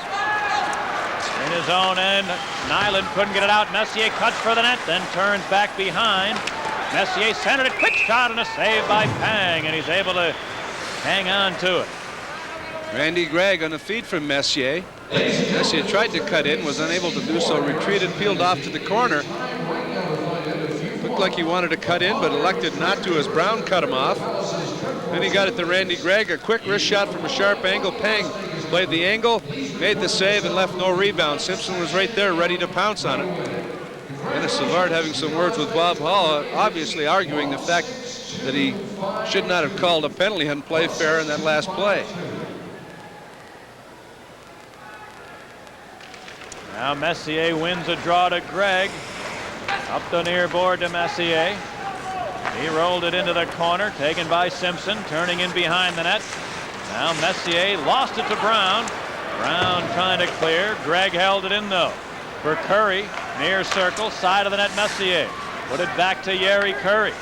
In his own end, Nyland couldn't get it out. Messier cuts for the net, then turns back behind. Messier centered it, quick shot, and a save by Pang, and he's able to hang on to it. Randy Gregg on the feed from Messier. Messier tried to cut in, was unable to do so, retreated, peeled off to the corner. Looked like he wanted to cut in, but elected not to as Brown cut him off. Then he got it to Randy Gregg, a quick wrist shot from a sharp angle. Pang played the angle, made the save, and left no rebound. Simpson was right there, ready to pounce on it. Dennis Savard having some words with Bob Hall, obviously arguing the fact that he should not have called a penalty on Playfair in that last play. Now Messier wins a draw to Gregg. Up the near board to Messier. He rolled it into the corner, taken by Simpson, turning in behind the net. Now Messier lost it to Brown. Brown trying to clear. Gregg held it in though. For Curry, near circle, side of the net, Messier. Put it back to Yeri Curry.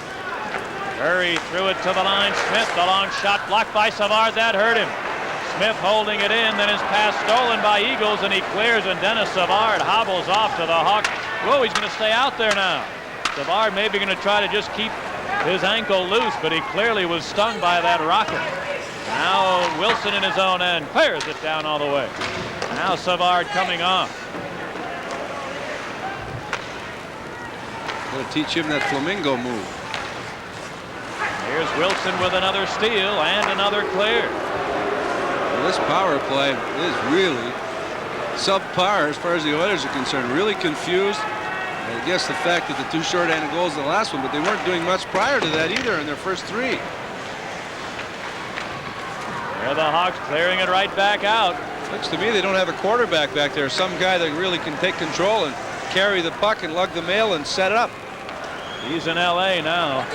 Curry threw it to the line. Smith, the long shot blocked by Savard. That hurt him. Smith holding it in, then his pass stolen by Eagles, and he clears, and Dennis Savard hobbles off to the Hawks. Whoa, he's going to stay out there now. Savard maybe going to try to just keep his ankle loose, but he clearly was stung by that rocket. Now Wilson in his own end clears it down all the way. Now Savard coming off. Going to teach him that flamingo move. Here's Wilson with another steal and another clear. Well, this power play is really subpar as far as the Oilers are concerned. Really confused. I guess the fact that the 2 short-handed goals in the last one, but they weren't doing much prior to that either in their first 3. Here the Hawks clearing it right back out. Looks to me they don't have a quarterback back there. Some guy that really can take control and carry the puck and lug the mail and set it up. He's in L.A. now.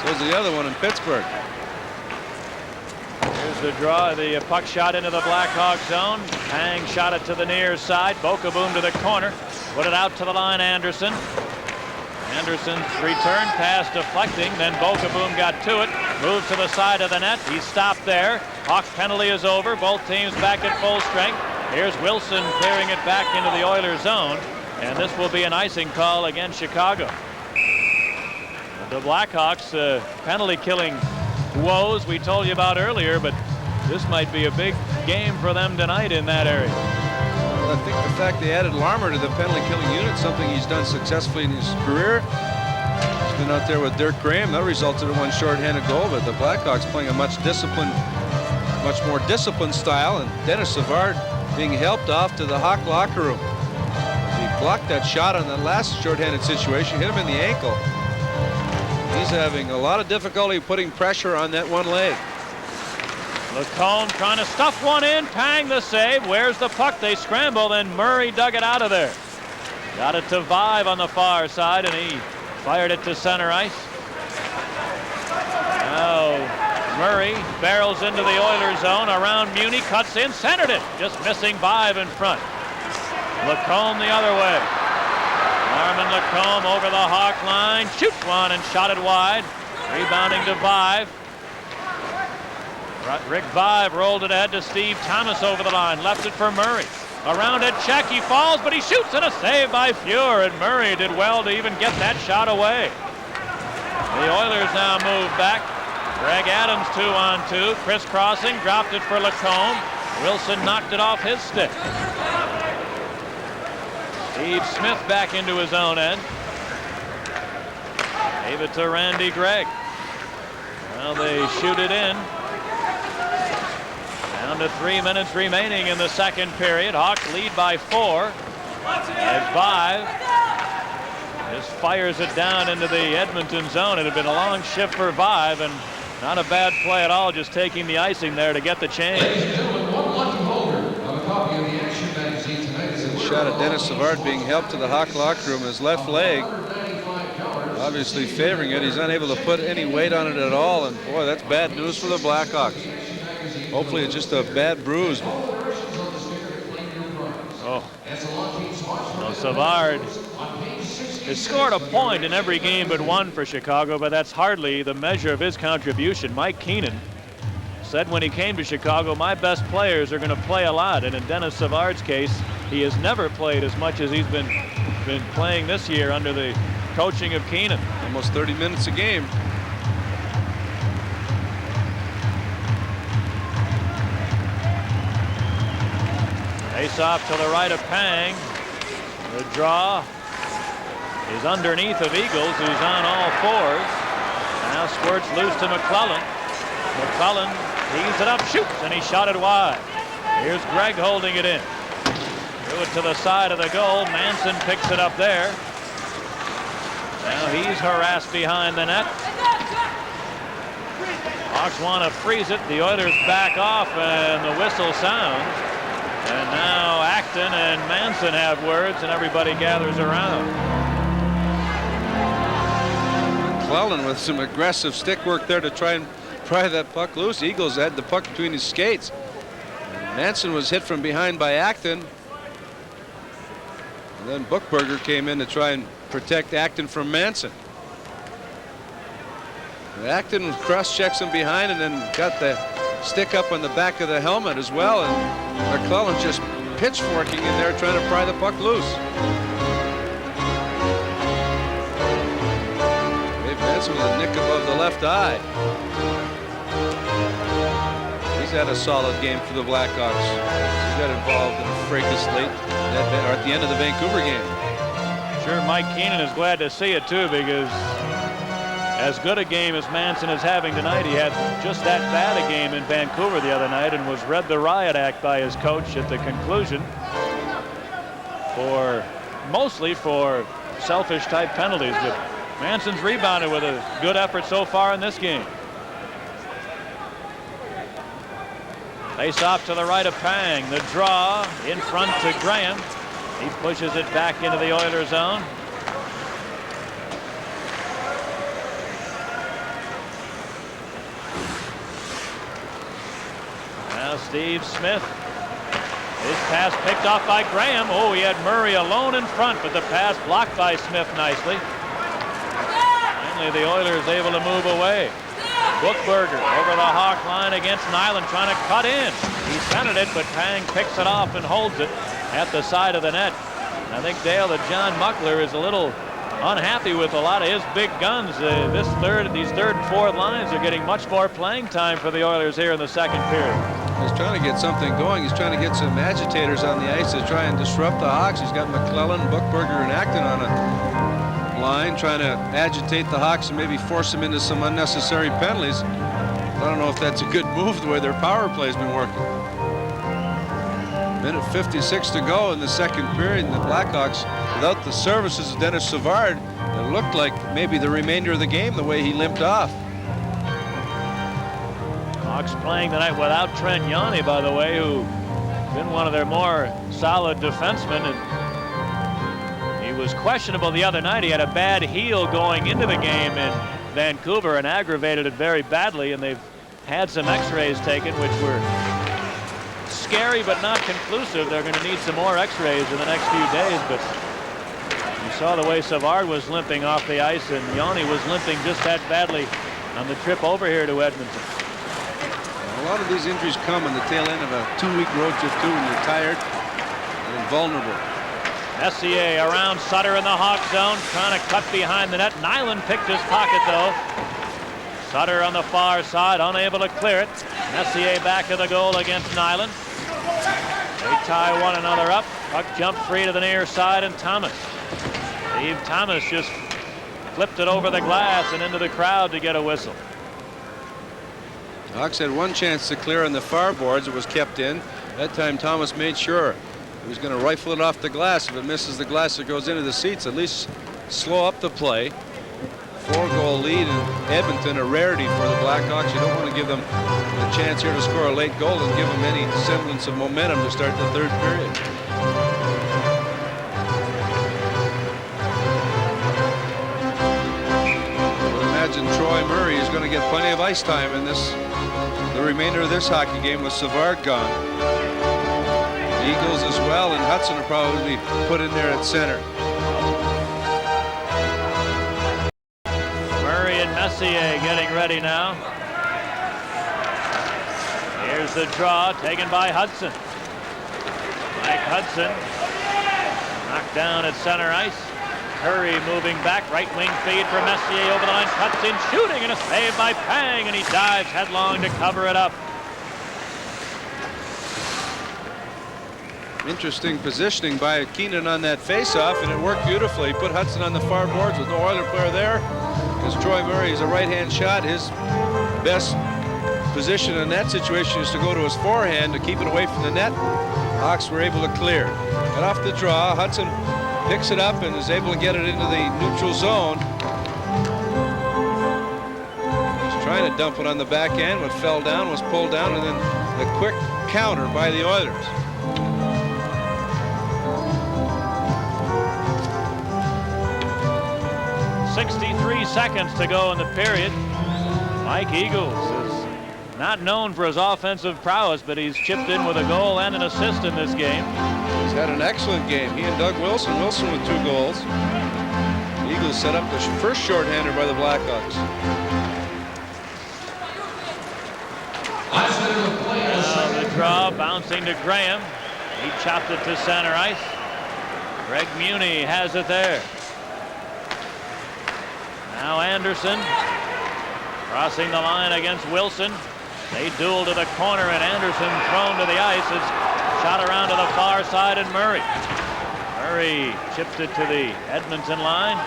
So's the other one in Pittsburgh. Here's the draw, the puck shot into the Blackhawks zone. Pang shot it to the near side. Bokaboom to the corner. Put it out to the line, Anderson. Anderson's return pass deflecting, then Bokaboom got to it. Moved to the side of the net. He stopped there. Hawk penalty is over. Both teams back at full strength. Here's Wilson clearing it back into the Oilers zone. And this will be an icing call against Chicago. The Blackhawks penalty killing woes we told you about earlier, but this might be a big game for them tonight in that area. Well, I think the fact they added Larmer to the penalty killing unit, something he's done successfully in his career. He's been out there with Dirk Graham. That resulted in 1 short-handed goal, but the Blackhawks playing a much more disciplined style, and Dennis Savard being helped off to the Hawk locker room. He blocked that shot on that last short-handed situation, hit him in the ankle. He's having a lot of difficulty putting pressure on that one leg. Lacombe trying to stuff one in. Pang the save. Where's the puck? They scramble, and Murray dug it out of there. Got it to Vive on the far side, and he fired it to center ice. Now Murray barrels into the Oilers zone around Muni, cuts in, centered it, just missing Vive in front. Lacombe the other way. Norman Lacombe over the Hawk line, shoots one and shot it wide. Rebounding to Vive. Rick Vive rolled it ahead to Steve Thomas over the line, left it for Murray. Around it, check, he falls, but he shoots, and a save by Fuhr, and Murray did well to even get that shot away. The Oilers now move back. Greg Adams 2-on-2, crisscrossing, dropped it for Lacombe. Wilson knocked it off his stick. Steve Smith back into his own end. Gave it to Randy Gregg. Well, they shoot it in. Down to 3 minutes remaining in the second period. Hawks lead by 4. As Vive just fires it down into the Edmonton zone. It had been a long shift for Vive, and not a bad play at all, just taking the icing there to get the change. Ladies and gentlemen, one lucky holder of a copy of the Action magazine tonight is a Shot of Dennis Savard being helped to the Hawk locker room. His left leg obviously favoring it. He's unable to put any weight on it at all, and boy, that's bad news for the Blackhawks. Hopefully it's just a bad bruise. Oh, no, Savard has scored a point in every game but one for Chicago, but that's hardly the measure of his contribution. Mike Keenan said when he came to Chicago, my best players are going to play a lot, and in Dennis Savard's case, he has never played as much as he's been playing this year under the coaching of Keenan. Almost 30 minutes a game. Face off to the right of Pang. The draw is underneath of Eagles, who's on all fours. Now squirts loose to McClellan. McClellan tees it up, shoots, and he shot it wide. Here's Gregg holding it in. Threw it to the side of the goal. Manson picks it up there. Now he's harassed behind the net. Hawks want to freeze it. The Oilers back off, and the whistle sounds. And now Acton and Manson have words, and everybody gathers around. McClellan with some aggressive stick work there to try and pry that puck loose. Eagles had the puck between his skates. Manson was hit from behind by Acton. And then Buchberger came in to try and protect Acton from Manson. And Acton cross-checks him behind and then got the stick up on the back of the helmet as well, and McClellan just pitchforking in there trying to pry the puck loose. Dave Manson with a nick above the left eye. He's had a solid game for the Blackhawks. He got involved in a fracas late at the end of the Vancouver game. Sure, Mike Keenan is glad to see it too, because as good a game as Manson is having tonight, he had just that bad a game in Vancouver the other night and was read the riot act by his coach at the conclusion mostly for selfish type penalties. But Manson's rebounded with a good effort so far in this game. Face off to the right of Pang. The draw in front to Graham. He pushes it back into the Oilers zone. Now Steve Smith. His pass picked off by Graham. Oh, he had Murray alone in front, but the pass blocked by Smith nicely. Finally, the Oilers able to move away. Buchberger over the Hawk line against Nyland, trying to cut in. He centered it, but Pang picks it off and holds it at the side of the net. And I think, Dale, that John Muckler is a little unhappy with a lot of his big guns. These third and fourth lines are getting much more playing time for the Oilers here in the second period. He's trying to get something going. He's trying to get some agitators on the ice to try and disrupt the Hawks. He's got McClellan, Buchberger, and Acton on a line trying to agitate the Hawks and maybe force them into some unnecessary penalties. I don't know if that's a good move the way their power play has been working. Minute 56 to go in the second period, and the Blackhawks, without the services of Dennis Savard, it looked like maybe the remainder of the game the way he limped off. Hawks playing tonight without Trent Yanni, by the way, who's been one of their more solid defensemen. And he was questionable the other night. He had a bad heel going into the game in Vancouver and aggravated it very badly, and they've had some x-rays taken which were scary but not conclusive. They're going to need some more x-rays in the next few days, but you saw the way Savard was limping off the ice, and Yanni was limping just that badly on the trip over here to Edmonton. A lot of these injuries come on the tail end of a 2-week road trip too, when you're tired and vulnerable. Messier around Sutter in the Hawk zone, trying to cut behind the net. Nyland picked his pocket though. Sutter on the far side, unable to clear it. Messier back of the goal against Nyland. They tie one another up. Puck jumped free to the near side, and Thomas. Steve Thomas just flipped it over the glass and into the crowd to get a whistle. Hawks had one chance to clear on the far boards. It was kept in. That time Thomas made sure he was going to rifle it off the glass. If it misses the glass, it goes into the seats. At least slow up the play. 4-goal lead in Edmonton, a rarity for the Blackhawks. You don't want to give them a chance here to score a late goal and give them any semblance of momentum to start the third period. I would imagine Troy Murray is going to get plenty of ice time in the remainder of this hockey game with Savard gone. The Eagles as well, and Hudson will probably be put in there at center. Messier getting ready now. Here's the draw taken by Hudson. Mike Hudson knocked down at center ice. Curry moving back, right wing feed for Messier over the line, cuts in, shooting, and a save by Pang, and he dives headlong to cover it up. Interesting positioning by Keenan on that faceoff, and it worked beautifully. Put Hudson on the far boards with no Oiler player there. Because Troy Murray is a right-hand shot. His best position in that situation is to go to his forehand to keep it away from the net. Hawks were able to clear. Got off the draw. Hudson picks it up and is able to get it into the neutral zone. He's trying to dump it on the back end. What fell down was pulled down, and then the quick counter by the Oilers. .63 seconds to go in the period. Mike Eagles is not known for his offensive prowess, but he's chipped in with a goal and an assist in this game. He's had an excellent game. He and Doug Wilson. Wilson with 2 goals. The Eagles set up the first shorthander by the Blackhawks. Now the draw bouncing to Graham. He chopped it to center ice. Greg Muni has it there. Now Anderson crossing the line against Wilson. They duel to the corner, and Anderson thrown to the ice. It's shot around to the far side, and Murray chipped it to the Edmonton line.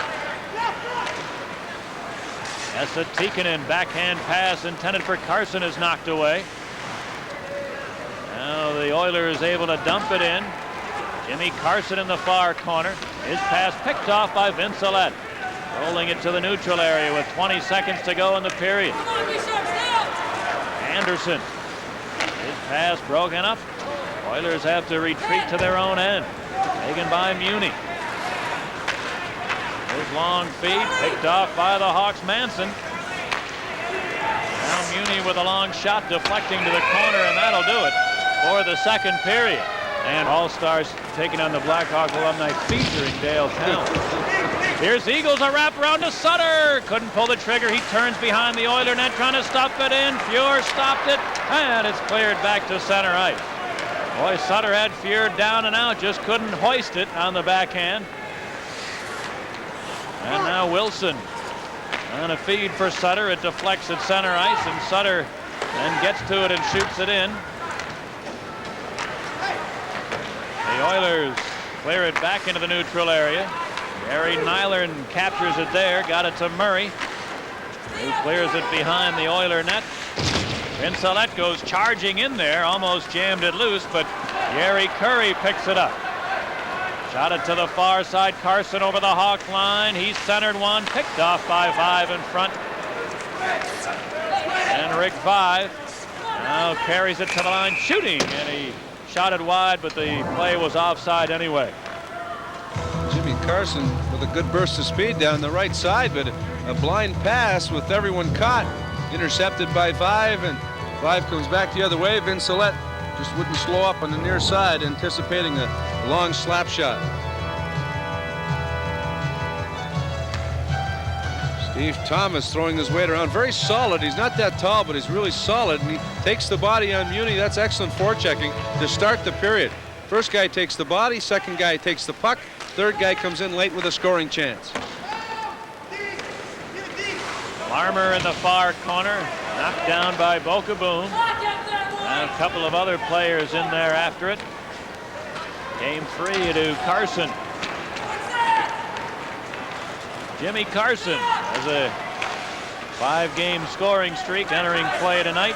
Esa Tikkanen backhand pass intended for Carson is knocked away. Now the Oilers is able to dump it in. Jimmy Carson in the far corner. His pass picked off by Vince Alette. Rolling it to the neutral area with 20 seconds to go in the period. Anderson. His pass broken up. Oilers have to retreat to their own end. Taken by Muni. His long feed picked off by the Hawks' Manson. Now Muni with a long shot deflecting to the corner, and that'll do it for the second period. And All-Stars taking on the Blackhawk alumni featuring Dale Town. Here's Eagles, a wrap around to Sutter. Couldn't pull the trigger. He turns behind the Oiler net trying to stuff it in. Fuhr stopped it, and it's cleared back to center ice. Boy, Sutter had Fuhr down and out, just couldn't hoist it on the backhand. And now Wilson on a feed for Sutter. It deflects at center ice, and Sutter then gets to it and shoots it in. The Oilers clear it back into the neutral area. Gary Nyland captures it there, got it to Murray, who clears it behind the Oiler net. Vincelette goes charging in there, almost jammed it loose, but Gary Curry picks it up. Shot it to the far side. Carson over the Hawk line. He's centered one, picked off by Vive in front. And Rick Vive now carries it to the line, shooting, and he shot it wide, but the play was offside anyway. Jimmy Carson with a good burst of speed down the right side, but a blind pass with everyone caught. Intercepted by Vive, and Vive comes back the other way. Vincelette just wouldn't slow up on the near side, anticipating a long slap shot. Steve Thomas throwing his weight around. Very solid. He's not that tall, but he's really solid, and he takes the body on Muni. That's excellent forechecking to start the period. First guy takes the body, second guy takes the puck, third guy comes in late with a scoring chance. Farmer in the far corner, knocked down by Bokaboom. And a couple of other players in there after it. Game 3 to Carson. Jimmy Carson has a 5-game scoring streak entering play tonight.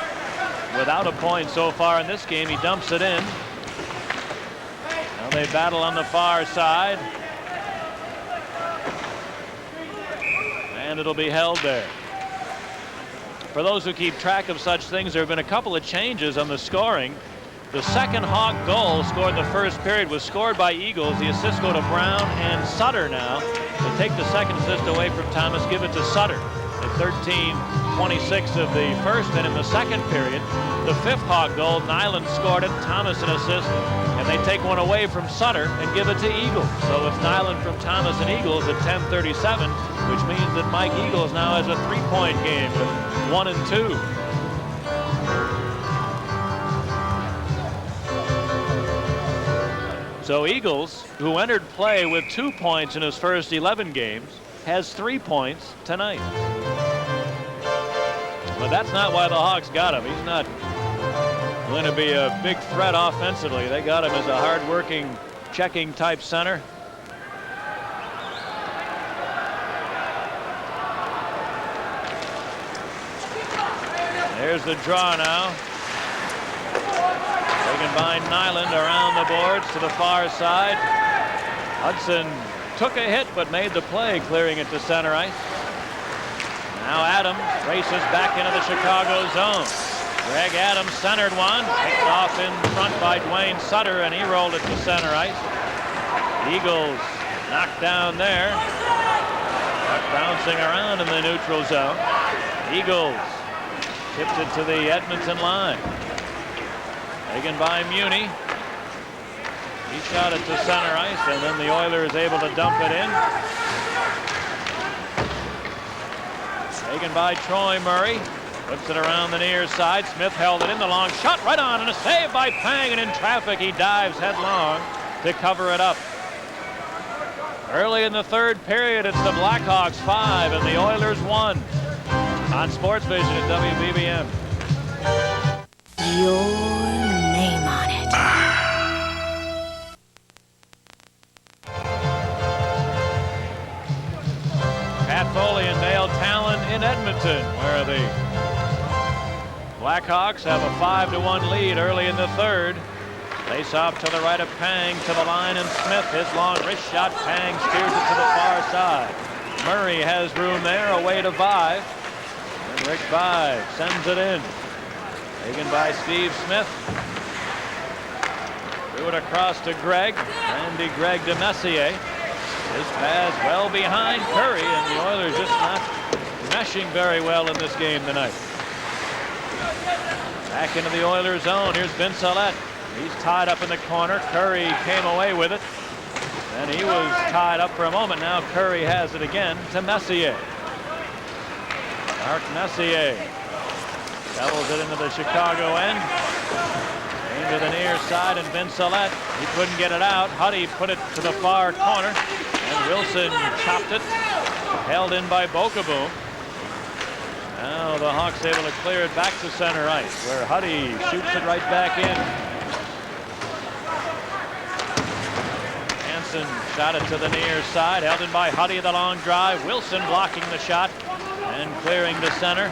Without a point so far in this game, he dumps it in. Now they battle on the far side. And it'll be held there. For those who keep track of such things, there have been a couple of changes on the scoring. The second Hawk goal scored the first period was scored by Eagles. The assists go to Brown and Sutter now. They take the second assist away from Thomas, give it to Sutter at 13:26 of the first. And in the second period, the fifth Hawk goal, Nyland scored it, Thomas an assist, and they take one away from Sutter and give it to Eagles. So it's Nyland from Thomas and Eagles at 10:37, which means that Mike Eagles now has a 3-point game with 1 and 2. So Eagles, who entered play with 2 points in his first 11 games, has 3 points tonight. But that's not why the Hawks got him. He's not going to be a big threat offensively. They got him as a hard-working, checking type center. There's the draw now. Taken by Nyland around the boards to the far side. Hudson took a hit but made the play, clearing it to center ice. Now Adams races back into the Chicago zone. Greg Adams centered one, picked off in front by Dwayne Sutter, and he rolled it to center ice. Eagles knocked down there. Puck bouncing around in the neutral zone. Eagles tipped it to the Edmonton line. Taken by Muni. He shot it to center ice, and then the Oilers able to dump it in. Taken by Troy Murray. Puts it around the near side. Smith held it in, the long shot right on, and a save by Pang, and in traffic he dives headlong to cover it up. Early in the third period, it's the Blackhawks 5 and the Oilers 1. On Sports Vision at WBBM. Your name on it. Pat Foley and Dale Talon in Edmonton, where the Blackhawks have a 5-1 lead early in the third. Face off to the right of Pang, to the line, and Smith, his long wrist shot. Pang steers it to the far side. Murray has room there, away to Vive. And Rick Vive sends it in. Taken by Steve Smith. Threw it across to Greg. Randy Gregg to Messier. His pass well behind Curry, and the Oilers just not meshing very well in this game tonight. Back into the Oilers zone. Here's Vincelette. He's tied up in the corner. Curry came away with it. And he was tied up for a moment. Now Curry has it again to Messier. Mark Messier doubles it into the Chicago end. Came to the near side, and Vincelette, he couldn't get it out. Huddy put it to the far corner, and Wilson chopped it. Held in by Bokaboom. Now the Hawks able to clear it back to center ice, where Huddy shoots it right back in. Hansen shot it to the near side, held in by Huddy, the long drive. Wilson blocking the shot and clearing to center.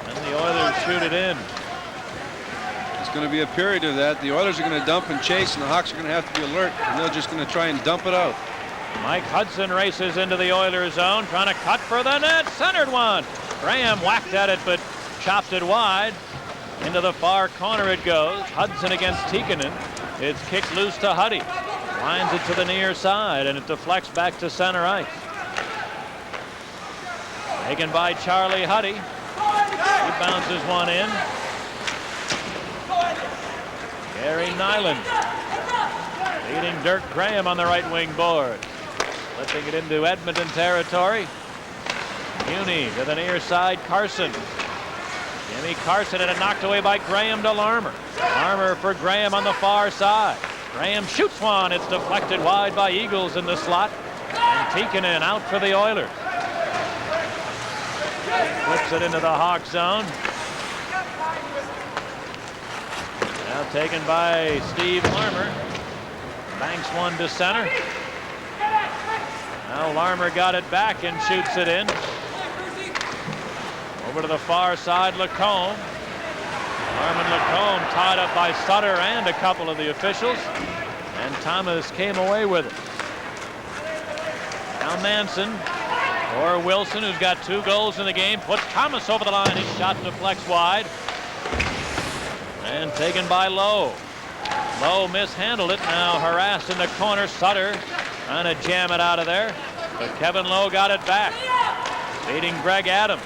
And the the Oilers shoot it in. It's going to be a period of that. The Oilers are going to dump and chase, and the Hawks are going to have to be alert, and they're just going to try and dump it out. Mike Hudson races into the Oilers zone, trying to cut for the net. Centered one. Graham whacked at it, but chopped it wide. Into the far corner it goes. Hudson against Tikkanen. It's kicked loose to Huddy. Lines it to the near side, and it deflects back to center ice. Taken by Charlie Huddy. He bounces one in. Gary Nyland leading Dirk Graham on the right wing board. Slipping it into Edmonton territory. Muni to the near side. Carson. Jimmy Carson, and it knocked away by Graham to Larmer. Larmer for Graham on the far side. Graham shoots one. It's deflected wide by Eagles in the slot. And Tikkanen out for the Oilers. Flips it into the Hawk zone. Now taken by Steve Larmer. Banks one to center. Now Larmer got it back and shoots it in. Over to the far side, Lacombe. Norman Lacombe tied up by Sutter and a couple of the officials. And Thomas came away with it. Now Manson or Wilson, who's got 2 goals in the game, puts Thomas over the line. His shot deflects wide. And taken by Lowe. Lowe mishandled it. Now harassed in the corner. Sutter trying to jam it out of there. But Kevin Lowe got it back. Beating Greg Adams.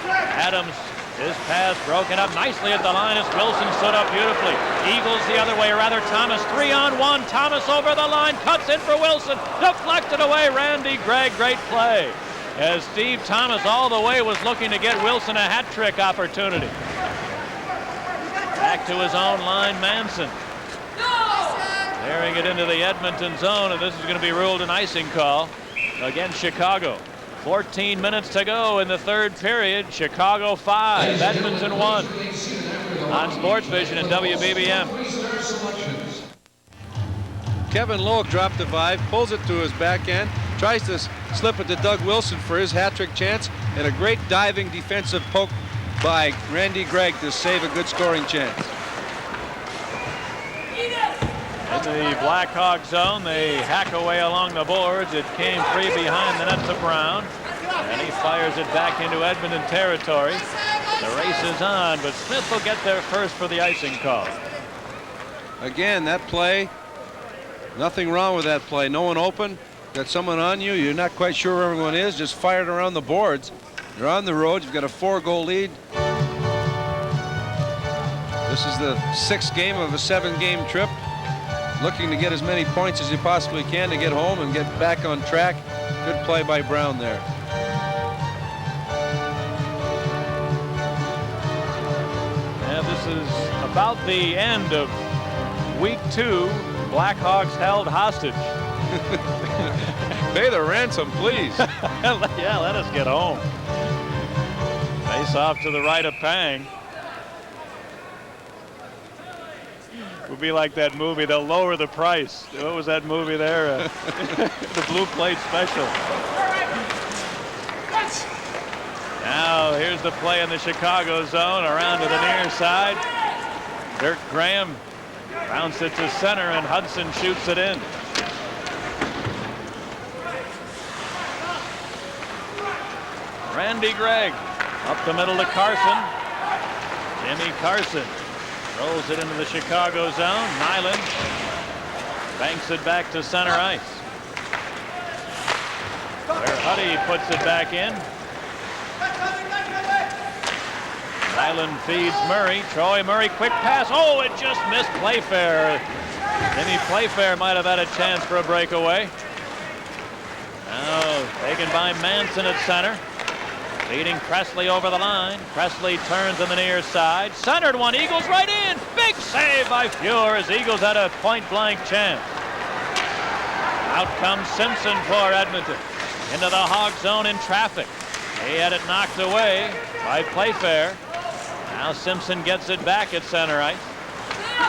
Adams, his pass broken up nicely at the line as Wilson stood up beautifully. Eagles the other way, or rather Thomas 3-on-1. Thomas over the line, cuts in for Wilson, deflected away. Randy Gregg, great play. As Steve Thomas all the way was looking to get Wilson a hat trick opportunity. Back to his own line, Manson. Carrying it into the Edmonton zone, and this is going to be ruled an icing call against Chicago. 14 minutes to go in the third period. Chicago 5, Edmonton 1. On Sports Vision and WBBM. Kevin Lowe dropped the 5, pulls it to his backhand, tries to slip it to Doug Wilson for his hat-trick chance, and a great diving defensive poke by Randy Gregg to save a good scoring chance. In the Blackhawks zone, they hack away along the boards. It came free behind the net to Brown, and he fires it back into Edmonton territory. The race is on, but Smith will get there first for the icing call. Again, that play, nothing wrong with that play. No one open, got someone on you, you're not quite sure where everyone is, just fired around the boards. You're on the road, you've got a 4-goal lead. This is the 6th game of a 7-game trip. Looking to get as many points as you possibly can to get home and get back on track. Good play by Brown there. And this is about the end of week 2. Blackhawks held hostage. Pay the ransom, please. Yeah, let us get home. Face off to the right of Pang. Would be like that movie, they'll lower the price. What was that movie there? The Blue Plate Special. Now here's the play in the Chicago zone around to the near side. Dirk Graham bounced it to center and Hudson shoots it in. Randy Gregg up the middle to Carson. Jimmy Carson rolls it into the Chicago zone. Nyland banks it back to center ice, where Huddy puts it back in. Nyland feeds Murray. Troy Murray, quick pass. Oh, it just missed Playfair. Jimmy Playfair might have had a chance for a breakaway. Now taken by Manson at center. Leading Presley over the line. Presley turns on the near side. Centered one. Eagles right in. Big save by Fuhr as Eagles had a point-blank chance. Out comes Simpson for Edmonton. Into the Hawk zone in traffic. He had it knocked away by Playfair. Now Simpson gets it back at center ice.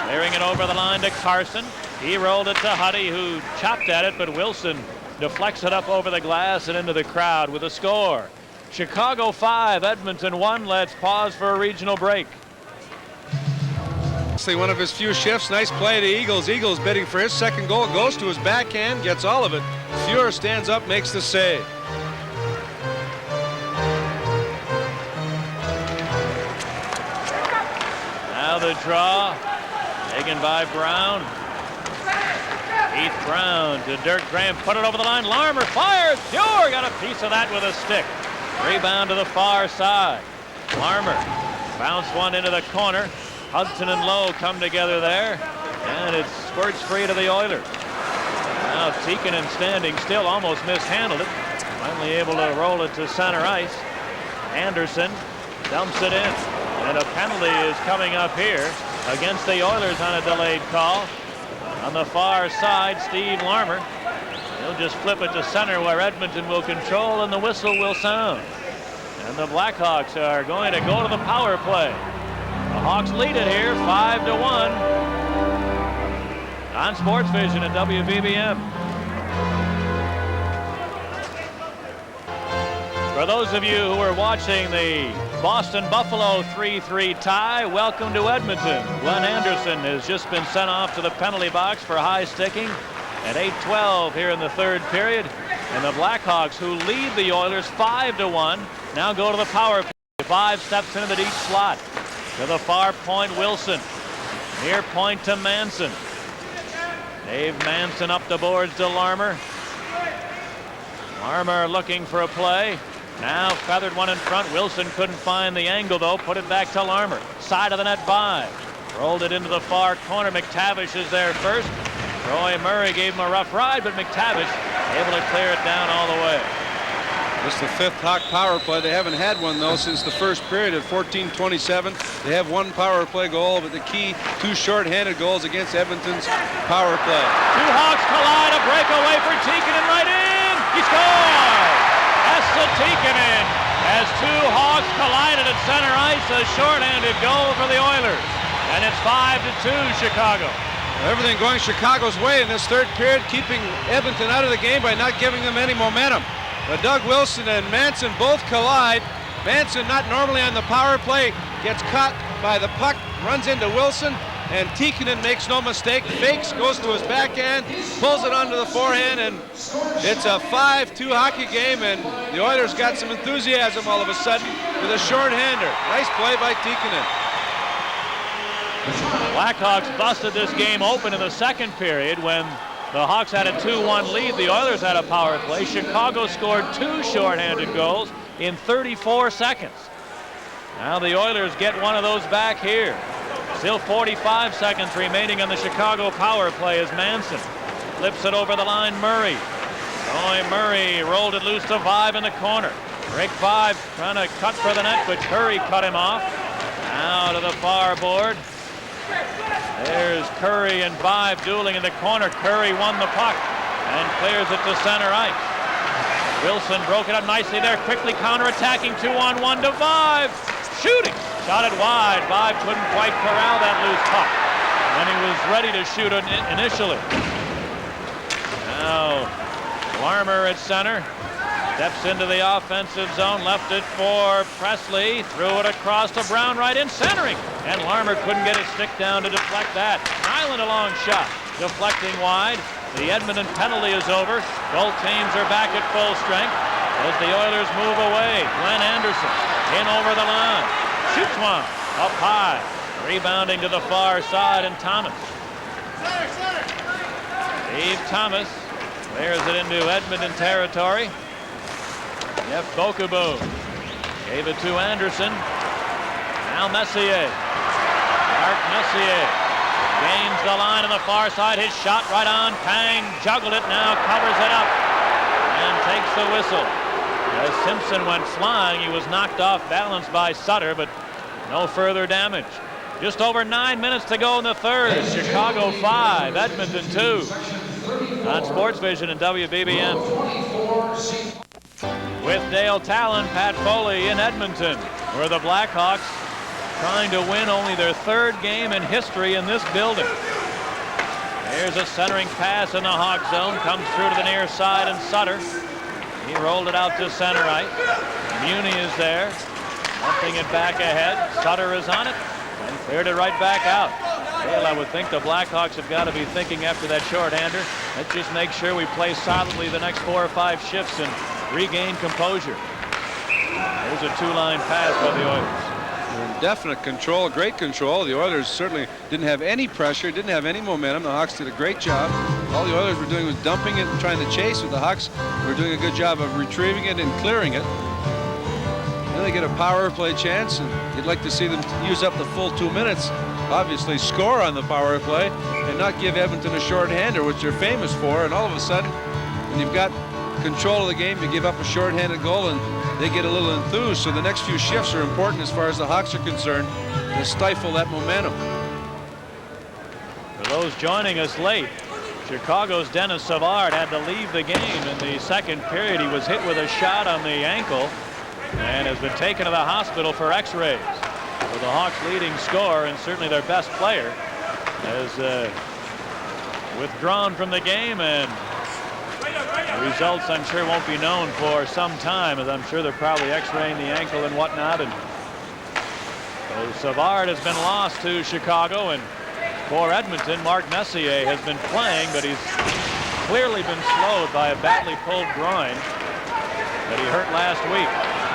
Clearing it over the line to Carson. He rolled it to Huddy, who chopped at it, but Wilson deflects it up over the glass and into the crowd with a score. Chicago 5, Edmonton 1. Let's pause for a regional break. One of his few shifts. Nice play to Eagles. Eagles bidding for his second goal. Goes to his backhand, gets all of it. Fuhr stands up, makes the save. Now the draw, taken by Brown. Heath Brown to Dirk Graham, put it over the line. Larmer fires. Fuhr got a piece of that with a stick. Rebound to the far side. Larmer bounced one into the corner. Hudson and Lowe come together there, and it squirts free to the Oilers. Now Tikkanen standing still, almost mishandled it. Finally able to roll it to center ice. Anderson dumps it in, and a penalty is coming up here against the Oilers on a delayed call. On the far side, Steve Larmer. He'll just flip it to center where Edmonton will control, and the whistle will sound. And the Blackhawks are going to go to the power play. The Hawks lead it here 5-1 on Sports Vision at WBBM. For those of you who are watching the Boston Buffalo 3-3 tie, welcome to Edmonton. Glenn Anderson has just been sent off to the penalty box for high sticking at 8:12 here in the third period. And the Blackhawks, who lead the Oilers 5-1, now go to the power play. 5 steps into the deep slot. To the far point, Wilson. Near point to Manson. Dave Manson up the boards to Larmer. Larmer looking for a play. Now feathered one in front. Wilson couldn't find the angle, though. Put it back to Larmer. Side of the net by. Rolled it into the far corner. McTavish is there first. Roy Murray gave him a rough ride, but McTavish able to clear it down all the way. This is the 5th Hawk power play. They haven't had one, though, since the first period at 14:27. They have 1 power play goal, but the key 2 short-handed goals against Edmonton's power play. 2 Hawks collide, a breakaway for Tikkanen right in. He scored! Esa Tikkanen as 2 Hawks collided at center ice. A short-handed goal for the Oilers. And it's 5-2 Chicago. Everything going Chicago's way in this third period, keeping Edmonton out of the game by not giving them any momentum. But Doug Wilson and Manson both collide. Manson, not normally on the power play, gets caught by the puck, runs into Wilson, and Tikkanen makes no mistake, fakes, goes to his backhand, pulls it onto the forehand, and it's a 5-2 hockey game, and the Oilers got some enthusiasm all of a sudden with a short-hander. Nice play by Tikkanen. Blackhawks busted this game open in the second period when the Hawks had a 2-1 lead. The Oilers had a power play. Chicago scored 2 shorthanded goals in 34 seconds. Now the Oilers get one of those back here. Still 45 seconds remaining on the Chicago power play as Manson flips it over the line. Murray. Roy Murray rolled it loose to Vibe in the corner. Rick Vibe trying to cut for the net, but Curry cut him off. Now to the far board. There's Curry and Vibe dueling in the corner. Curry won the puck and clears it to center ice. Wilson broke it up nicely there, quickly counterattacking 2-on-1 to Vibe. Shooting. Shot it wide. Vibe couldn't quite corral that loose puck when he was ready to shoot it initially. Now Larmer at center. Steps into the offensive zone, left it for Presley, threw it across to Brown right in, centering, and Larmer couldn't get his stick down to deflect that. Nyland a long shot, deflecting wide. The Edmonton penalty is over. Both teams are back at full strength as the Oilers move away. Glenn Anderson in over the line, shoots one up high, rebounding to the far side, and Thomas. Steve Thomas clears it into Edmonton territory. Jeff Bokubu gave it to Anderson. Now Messier. Mark Messier gains the line on the far side. His shot right on. Pang juggled it, now covers it up and takes the whistle. As Simpson went flying, he was knocked off balance by Sutter, but no further damage. Just over 9 minutes to go in the third. Chicago 5, Edmonton 2 on Sports Vision and WBBM. With Dale Talon, Pat Foley in Edmonton, where the Blackhawks trying to win only their 3rd game in history in this building. Here's a centering pass in the Hawk zone, comes through to the near side, and Sutter, he rolled it out to center ice. Muni is there. Dumping it back ahead. Sutter is on it and cleared it right back out. Well, I would think the Blackhawks have got to be thinking after that shorthander, let's just make sure we play solidly the next 4 or 5 shifts and regain composure. There's a 2-line pass by the Oilers. In definite control, great control. The Oilers certainly didn't have any pressure, didn't have any momentum. The Hawks did a great job. All the Oilers were doing was dumping it and trying to chase, with the Hawks were doing a good job of retrieving it and clearing it. Then they get a power play chance, and you'd like to see them use up the full 2 minutes. Obviously score on the power play and not give Edmonton a shorthander, which they're famous for. And all of a sudden, when you've got control of the game, you give up a shorthanded goal and they get a little enthused. So the next few shifts are important as far as the Hawks are concerned to stifle that momentum. For those joining us late, Chicago's Dennis Savard had to leave the game in the second period. He was hit with a shot on the ankle and has been taken to the hospital for x-rays. So the Hawks' leading scorer and certainly their best player has withdrawn from the game, and the results I'm sure won't be known for some time, as I'm sure they're probably x-raying the ankle and whatnot. And so Savard has been lost to Chicago, and for Edmonton, Mark Messier has been playing, but he's clearly been slowed by a badly pulled groin that he hurt last week.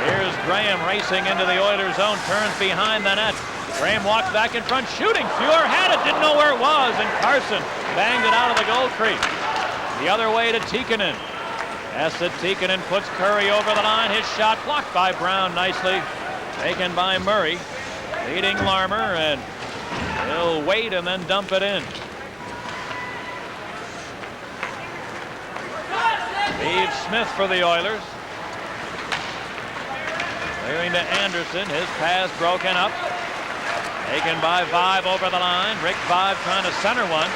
Here's Graham racing into the Oilers' zone, turns behind the net. Graham walks back in front, shooting. Fuhr had it, didn't know where it was, and Carson banged it out of the goal crease. The other way to Tikkanen. Esa Tikkanen puts Curry over the line. His shot blocked by Brown nicely. Taken by Murray. Leading Larmer, and he'll wait and then dump it in. Steve Smith for the Oilers. Clearing to Anderson. His pass broken up. Taken by Vive over the line. Rick Vive trying to center one.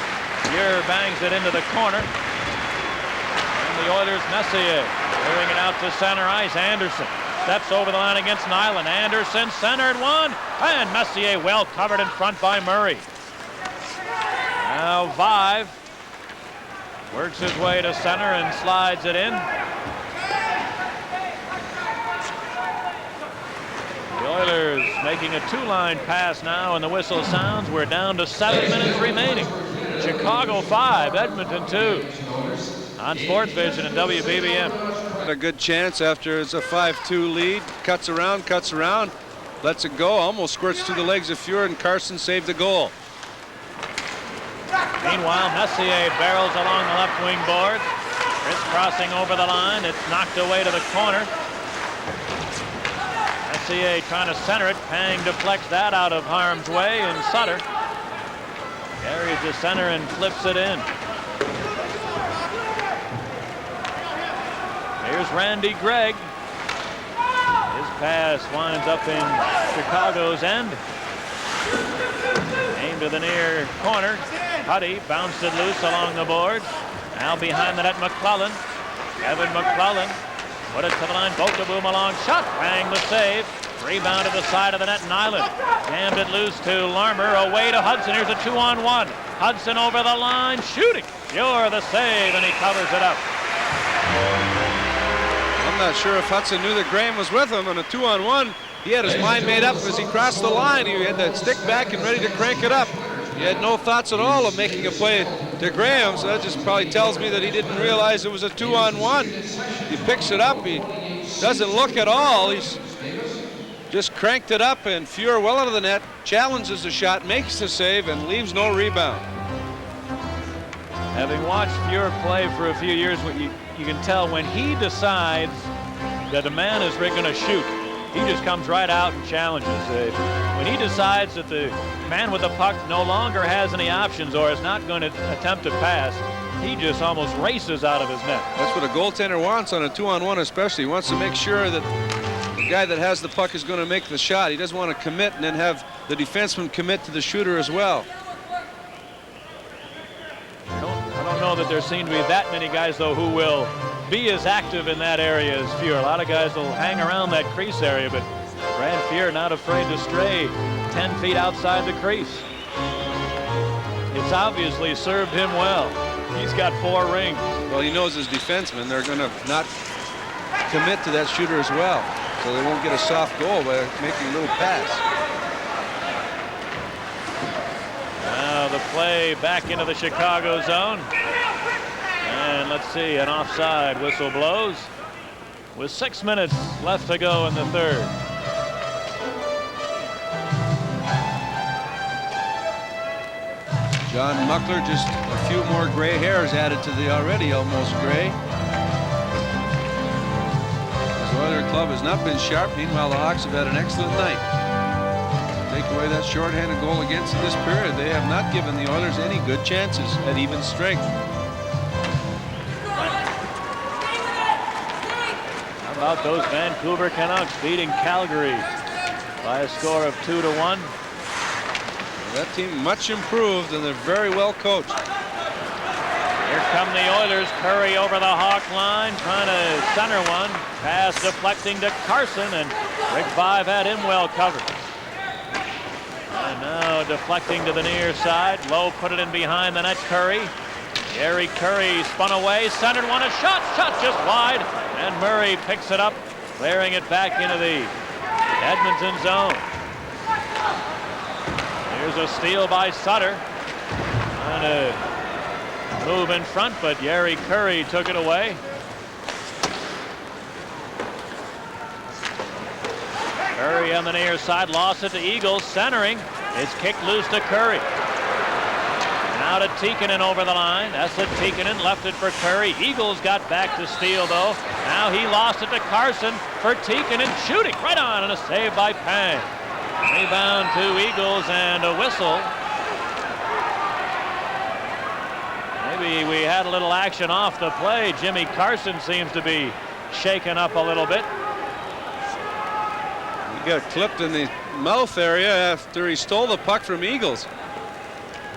Fuhr bangs it into the corner. And the Oilers, Messier clearing it out to center ice. Anderson steps over the line against Nyland. Anderson centered one. And Messier well covered in front by Murray. Now Vive works his way to center and slides it in. The Oilers making a 2-line pass now, and the whistle sounds. We're down to 7 minutes remaining. Chicago 5, Edmonton 2. On Sports Vision and WBBM. Had a good chance after it's a 5-2 lead. Cuts around, lets it go, almost squirts through the legs of Fuhr, and Carson saved the goal. Meanwhile, Messier barrels along the left wing board. Crisscrossing over the line. It's knocked away to the corner. Messier trying to center it. Pang deflects that out of harm's way, and Sutter carries the center and flips it in. Here's Randy Gregg. His pass winds up in Chicago's end. Aimed to the near corner. Huddy bounced it loose along the boards. Now behind the net, McClellan. Evan McClellan put it to the line. Bokaboom along shot. Bang the save. Rebound to the side of the net. Nyland jammed it loose to Larmer. Away to Hudson. Here's a 2-on-1. Hudson over the line. Shooting. Fuhr the save, and he covers it up. I'm not sure if Hudson knew that Graham was with him on a 2-on-1. He had his mind made up as he crossed the line. He had that stick back and ready to crank it up. He had no thoughts at all of making a play to Graham, so that just probably tells me that he didn't realize it was a 2-on-1. He picks it up. He doesn't look at all. He's just cranked it up, and Fuhr well out of the net, challenges the shot, makes the save, and leaves no rebound. Having watched Fuhr play for a few years, you can tell when he decides that a man is going to shoot, he just comes right out and challenges. When he decides that the man with the puck no longer has any options or is not going to attempt to pass, he just almost races out of his net. That's what a goaltender wants on a 2-on-1 especially. He wants to make sure that the guy that has the puck is going to make the shot. He doesn't want to commit and then have the defenseman commit to the shooter as well. I don't know that there seem to be that many guys, though, who will be as active in that area as Fuhr. A lot of guys will hang around that crease area, but Brad Fuhr not afraid to stray 10 feet outside the crease. It's obviously served him well. He's got 4 rings. Well, he knows his defensemen, they're going to not commit to that shooter as well. so they won't get a soft goal by making a little pass. Now the play back into the Chicago zone. And let's see, an offside whistle blows with 6 minutes left to go in the third. John Muckler, just a few more gray hairs added to the already almost gray. His Oiler club has not been sharp. Meanwhile, the Hawks have had an excellent night. Take away that shorthanded goal against in this period, they have not given the Oilers any good chances at even strength. How about those Vancouver Canucks beating Calgary by a score of 2-1? That team much improved, and they're very well coached. Here come the Oilers. Curry over the Hawk line, trying to center one. Pass deflecting to Carson, and Rick Vaive had him well covered. And now deflecting to the near side. Lowe put it in behind the net. Curry. Gary Curry spun away, centered one, a shot just wide, and Murray picks it up, clearing it back into the Edmonton zone. Here's a steal by Sutter. Trying to move in front, but Gary Curry took it away. Curry on the near side, lost it to Eagles, centering. It's kicked loose to Curry. Now to Tikkanen over the line. Esa Tikkanen left it for Curry. Eagles got back to steal, though. Now he lost it to Carson for Tikkanen, shooting right on, and a save by Pang. Rebound to Eagles and a whistle. Maybe we had a little action off the play. Jimmy Carson seems to be shaken up a little bit. He got clipped in the mouth area after he stole the puck from Eagles.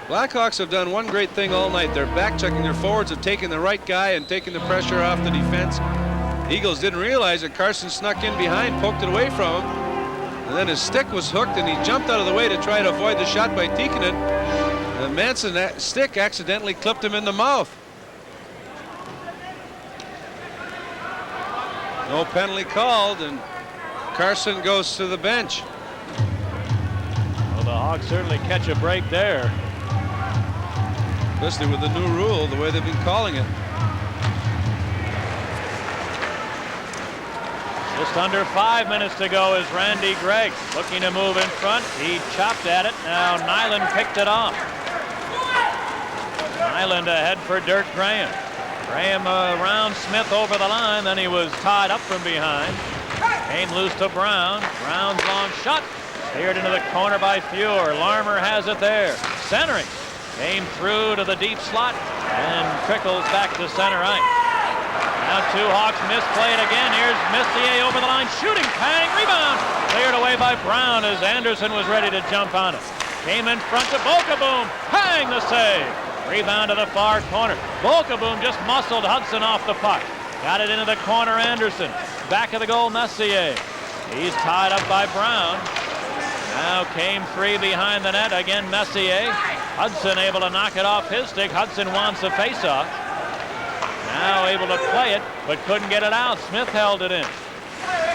Blackhawks have done one great thing all night. They're back checking their forwards, have taken the right guy and taking the pressure off the defense. Eagles didn't realize that Carson snuck in behind, poked it away from him, and then his stick was hooked and he jumped out of the way to try to avoid the shot by Tikkanen. And Manson's stick accidentally clipped him in the mouth. No penalty called, and Carson goes to the bench. Well, the Hawks certainly catch a break there. Especially with the new rule, the way they've been calling it. Just under 5 minutes to go is Randy Gregg looking to move in front. He chopped at it. Now Nyland picked it off. Nyland ahead for Dirk Graham. Graham around Smith over the line. Then he was tied up from behind. Came loose to Brown. Brown's long shot. Steered into the corner by Fuhr. Larmer has it there. Centering. Came through to the deep slot and trickles back to center ice. Now two Hawks misplay it again. Here's Messier over the line, shooting, Pang, rebound. Cleared away by Brown as Anderson was ready to jump on it. Came in front to Bokaboom. Pang, the save. Rebound to the far corner. Bokaboom just muscled Hudson off the puck. Got it into the corner, Anderson. Back of the goal, Messier. He's tied up by Brown. Now came free behind the net. Again, Messier. Hudson able to knock it off his stick. Hudson wants a face-off. Now able to play it, but couldn't get it out. Smith held it in.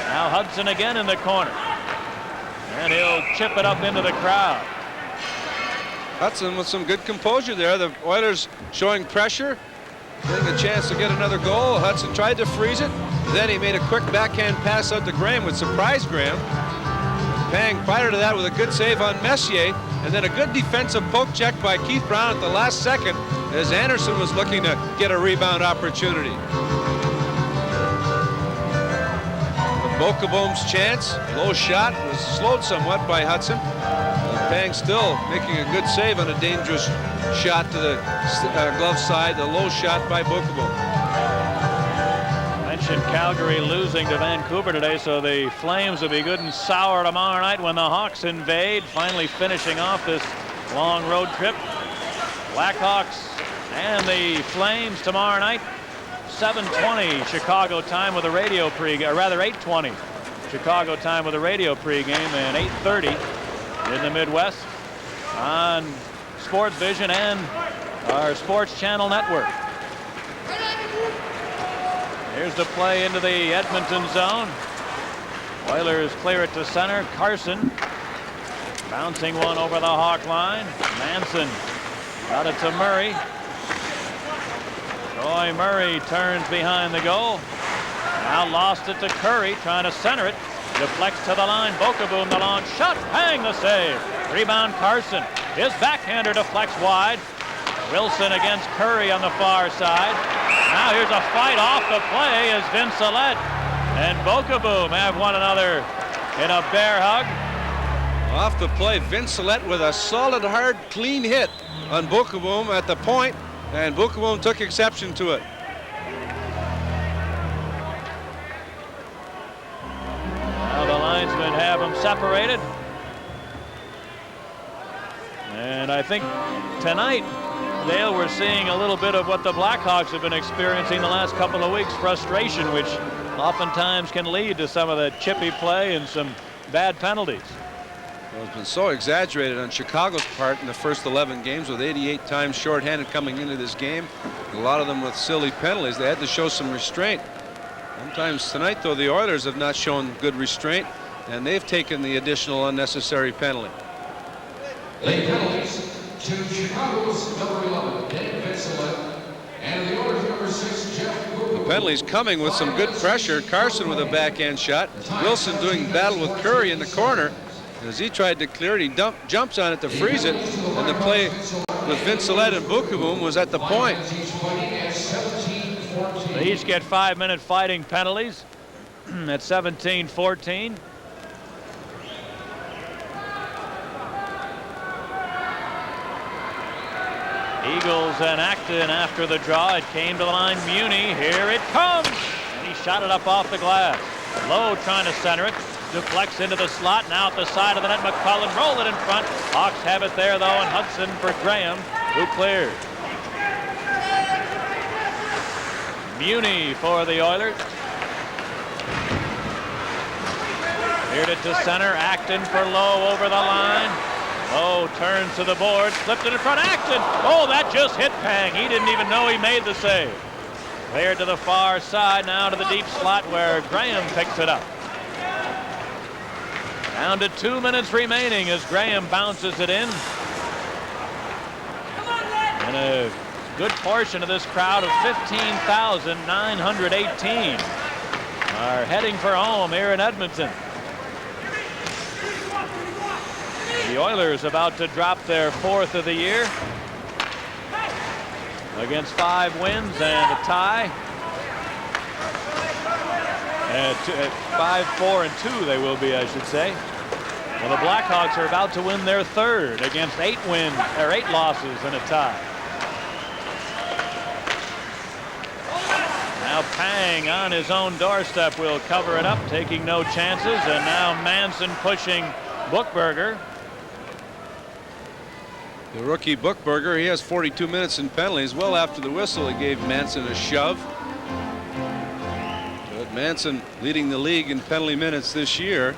Now Hudson again in the corner. And he'll chip it up into the crowd. Hudson with some good composure there. The Oilers showing pressure, getting a chance to get another goal. Hudson tried to freeze it. Then he made a quick backhand pass out to Graham, which surprised Graham. Pang prior to that with a good save on Messier, and then a good defensive poke check by Keith Brown at the last second as Anderson was looking to get a rebound opportunity. Bokaboom's chance, low shot, was slowed somewhat by Hudson. Pang still making a good save on a dangerous shot to the glove side, the low shot by Bokaboom. Mentioned Calgary losing to Vancouver today, so the Flames will be good and sour tomorrow night when the Hawks invade, finally finishing off this long road trip. Blackhawks and the Flames tomorrow night, 7:20 Chicago time with a radio pregame, or rather 8:20 Chicago time with a radio pregame, and 8:30 in the Midwest on Sports Vision and our Sports Channel network. Here's the play into the Edmonton zone. Oilers clear it to center. Carson bouncing one over the Hawk line. Manson got it to Murray. Troy Murray turns behind the goal. Now lost it to Curry, trying to center it. Deflects to the line. Bokaboom, the long shot. Bang, the save. Rebound Carson. His backhander deflects wide. Wilson against Curry on the far side. Now here's a fight off the play as Vince Gillette and Bokaboom have one another in a bear hug. Off the play, Vince Gillette with a solid, hard, clean hit on Bokaboom at the point, and Bokaboom took exception to it. Now the linesmen have them separated. And I think tonight, Dale, we're seeing a little bit of what the Blackhawks have been experiencing the last couple of weeks, frustration, which oftentimes can lead to some of the chippy play and some bad penalties. Well, it's been so exaggerated on Chicago's part in the first 11 games, with 88 times shorthanded coming into this game. A lot of them with silly penalties. They had to show some restraint. Sometimes tonight, though, the Oilers have not shown good restraint, and they've taken the additional unnecessary penalty. Late penalties to Chicago's number 11, Vince Gillette, and the Oilers number 6, Jeff Bokaboom. The penalties coming with some good pressure. Carson with a backhand shot. Wilson doing battle with Curry in the corner. As he tried to clear it, he jumps on it to freeze it, and the play with Vince Gillette and Bokaboom was at the point. They each get 5-minute fighting penalties at 17-14. Eagles and Acton after the draw. It came to the line. Muni, here it comes, and he shot it up off the glass. Lowe trying to center it. Deflects into the slot. Now at the side of the net. McCullen roll it in front. Hawks have it there, though, and Hudson for Graham, who clears. Muni for the Oilers. Cleared it to center. Acton for Lowe over the line. Lowe turns to the board. Slipped it in front. Acton. Oh, that just hit Pang. He didn't even know he made the save. Cleared to the far side. Now to the deep slot where Graham picks it up. Down to 2 minutes remaining as Graham bounces it in. And a good portion of this crowd of 15,918 are heading for home here in Edmonton. The Oilers about to drop their 4th of the year against 5 wins and a tie. 5-4-2 they will be, I should say. Well, the Blackhawks are about to win their 3rd against 8 losses and a tie. Now Pang on his own doorstep will cover it up, taking no chances, and now Manson pushing Bookberger. The rookie Bookberger, he has 42 minutes in penalties. Well after the whistle, he gave Manson a shove. But Manson, leading the league in penalty minutes this year,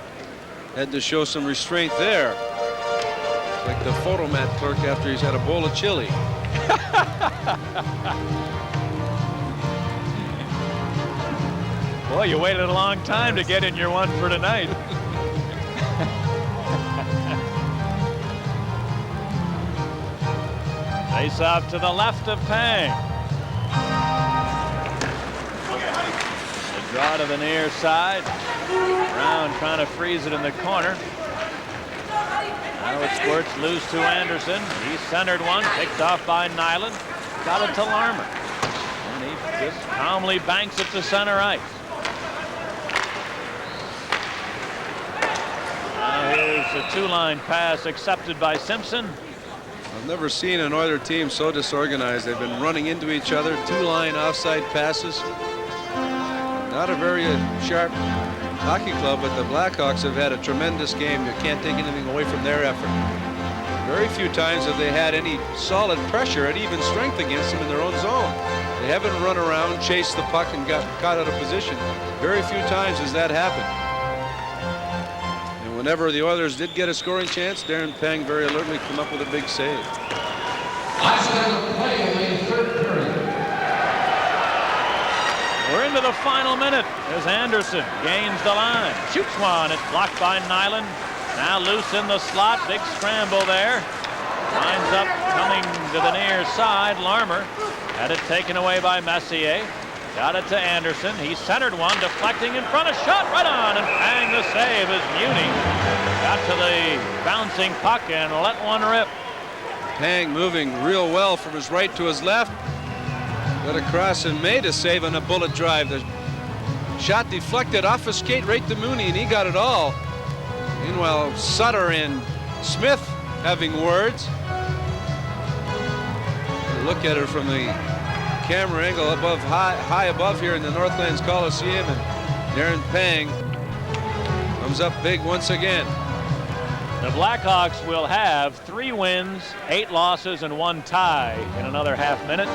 had to show some restraint there. Like the photomat clerk after he's had a bowl of chili. Boy, you waited a long time to get in your one for tonight. Face off to the left of Pang. The draw to the near side. Brown trying to freeze it in the corner. Now it squirts loose to Anderson. He centered one, picked off by Nyland. Got it to Larmer. And he just calmly banks it to center ice. Now here's a 2-line pass accepted by Simpson. I've never seen an Oiler team so disorganized. They've been running into each other, 2-line offside passes. Not a very sharp hockey club, but the Blackhawks have had a tremendous game. You can't take anything away from their effort. Very few times have they had any solid pressure at even strength against them in their own zone. They haven't run around, chased the puck, and got caught out of position. Very few times has that happened. And whenever the Oilers did get a scoring chance, Darren Pang very alertly came up with a big save. We're into into the final minute as Anderson gains the line. Shoots one. It's blocked by Nyland. Now loose in the slot. Big scramble there. Winds up coming to the near side. Larmer had it taken away by Messier. Got it to Anderson. He centered one, deflecting in front. A shot right on, and bang, the save as Muni got to the bouncing puck and let one rip. Pang moving real well from his right to his left. Got across and made a save on a bullet drive. The shot deflected off his skate right to Mooney, and he got it all. Meanwhile, Sutter and Smith having words. Look at it from the camera angle above, high above here in the Northlands Coliseum, and Darren Pang comes up big once again. The Blackhawks will have 3 wins, 8 losses, and 1 tie in another half minute.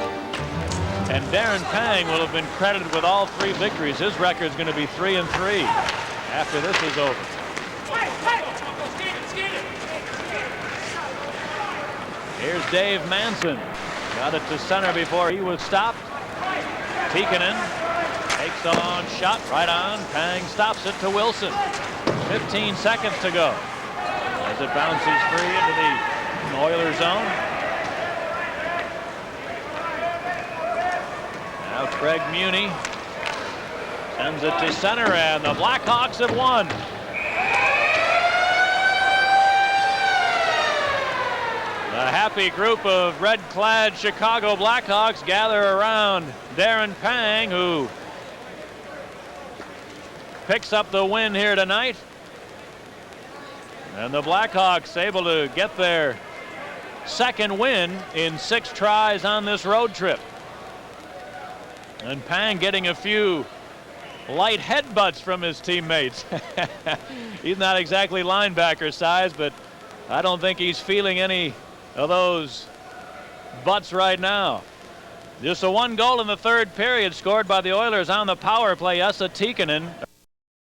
And Darren Pang will have been credited with all 3 victories. His record is going to be 3-3 after this is over. Here's Dave Manson. Got it to center before he was stopped. Tikkanen takes a long shot right on. Pang stops it to Wilson. 15 seconds to go as it bounces free into the Oiler zone. Now Craig Muni sends it to center, and the Blackhawks have won. A happy group of red-clad Chicago Blackhawks gather around Darren Pang, who picks up the win here tonight. And the Blackhawks able to get their 2nd win in 6 tries on this road trip. And Pang getting a few light headbutts from his teammates. He's not exactly linebacker size, but I don't think he's feeling any of those butts right now. Just a 1 goal in the 3rd period scored by the Oilers on the power play. Esa Tikkanen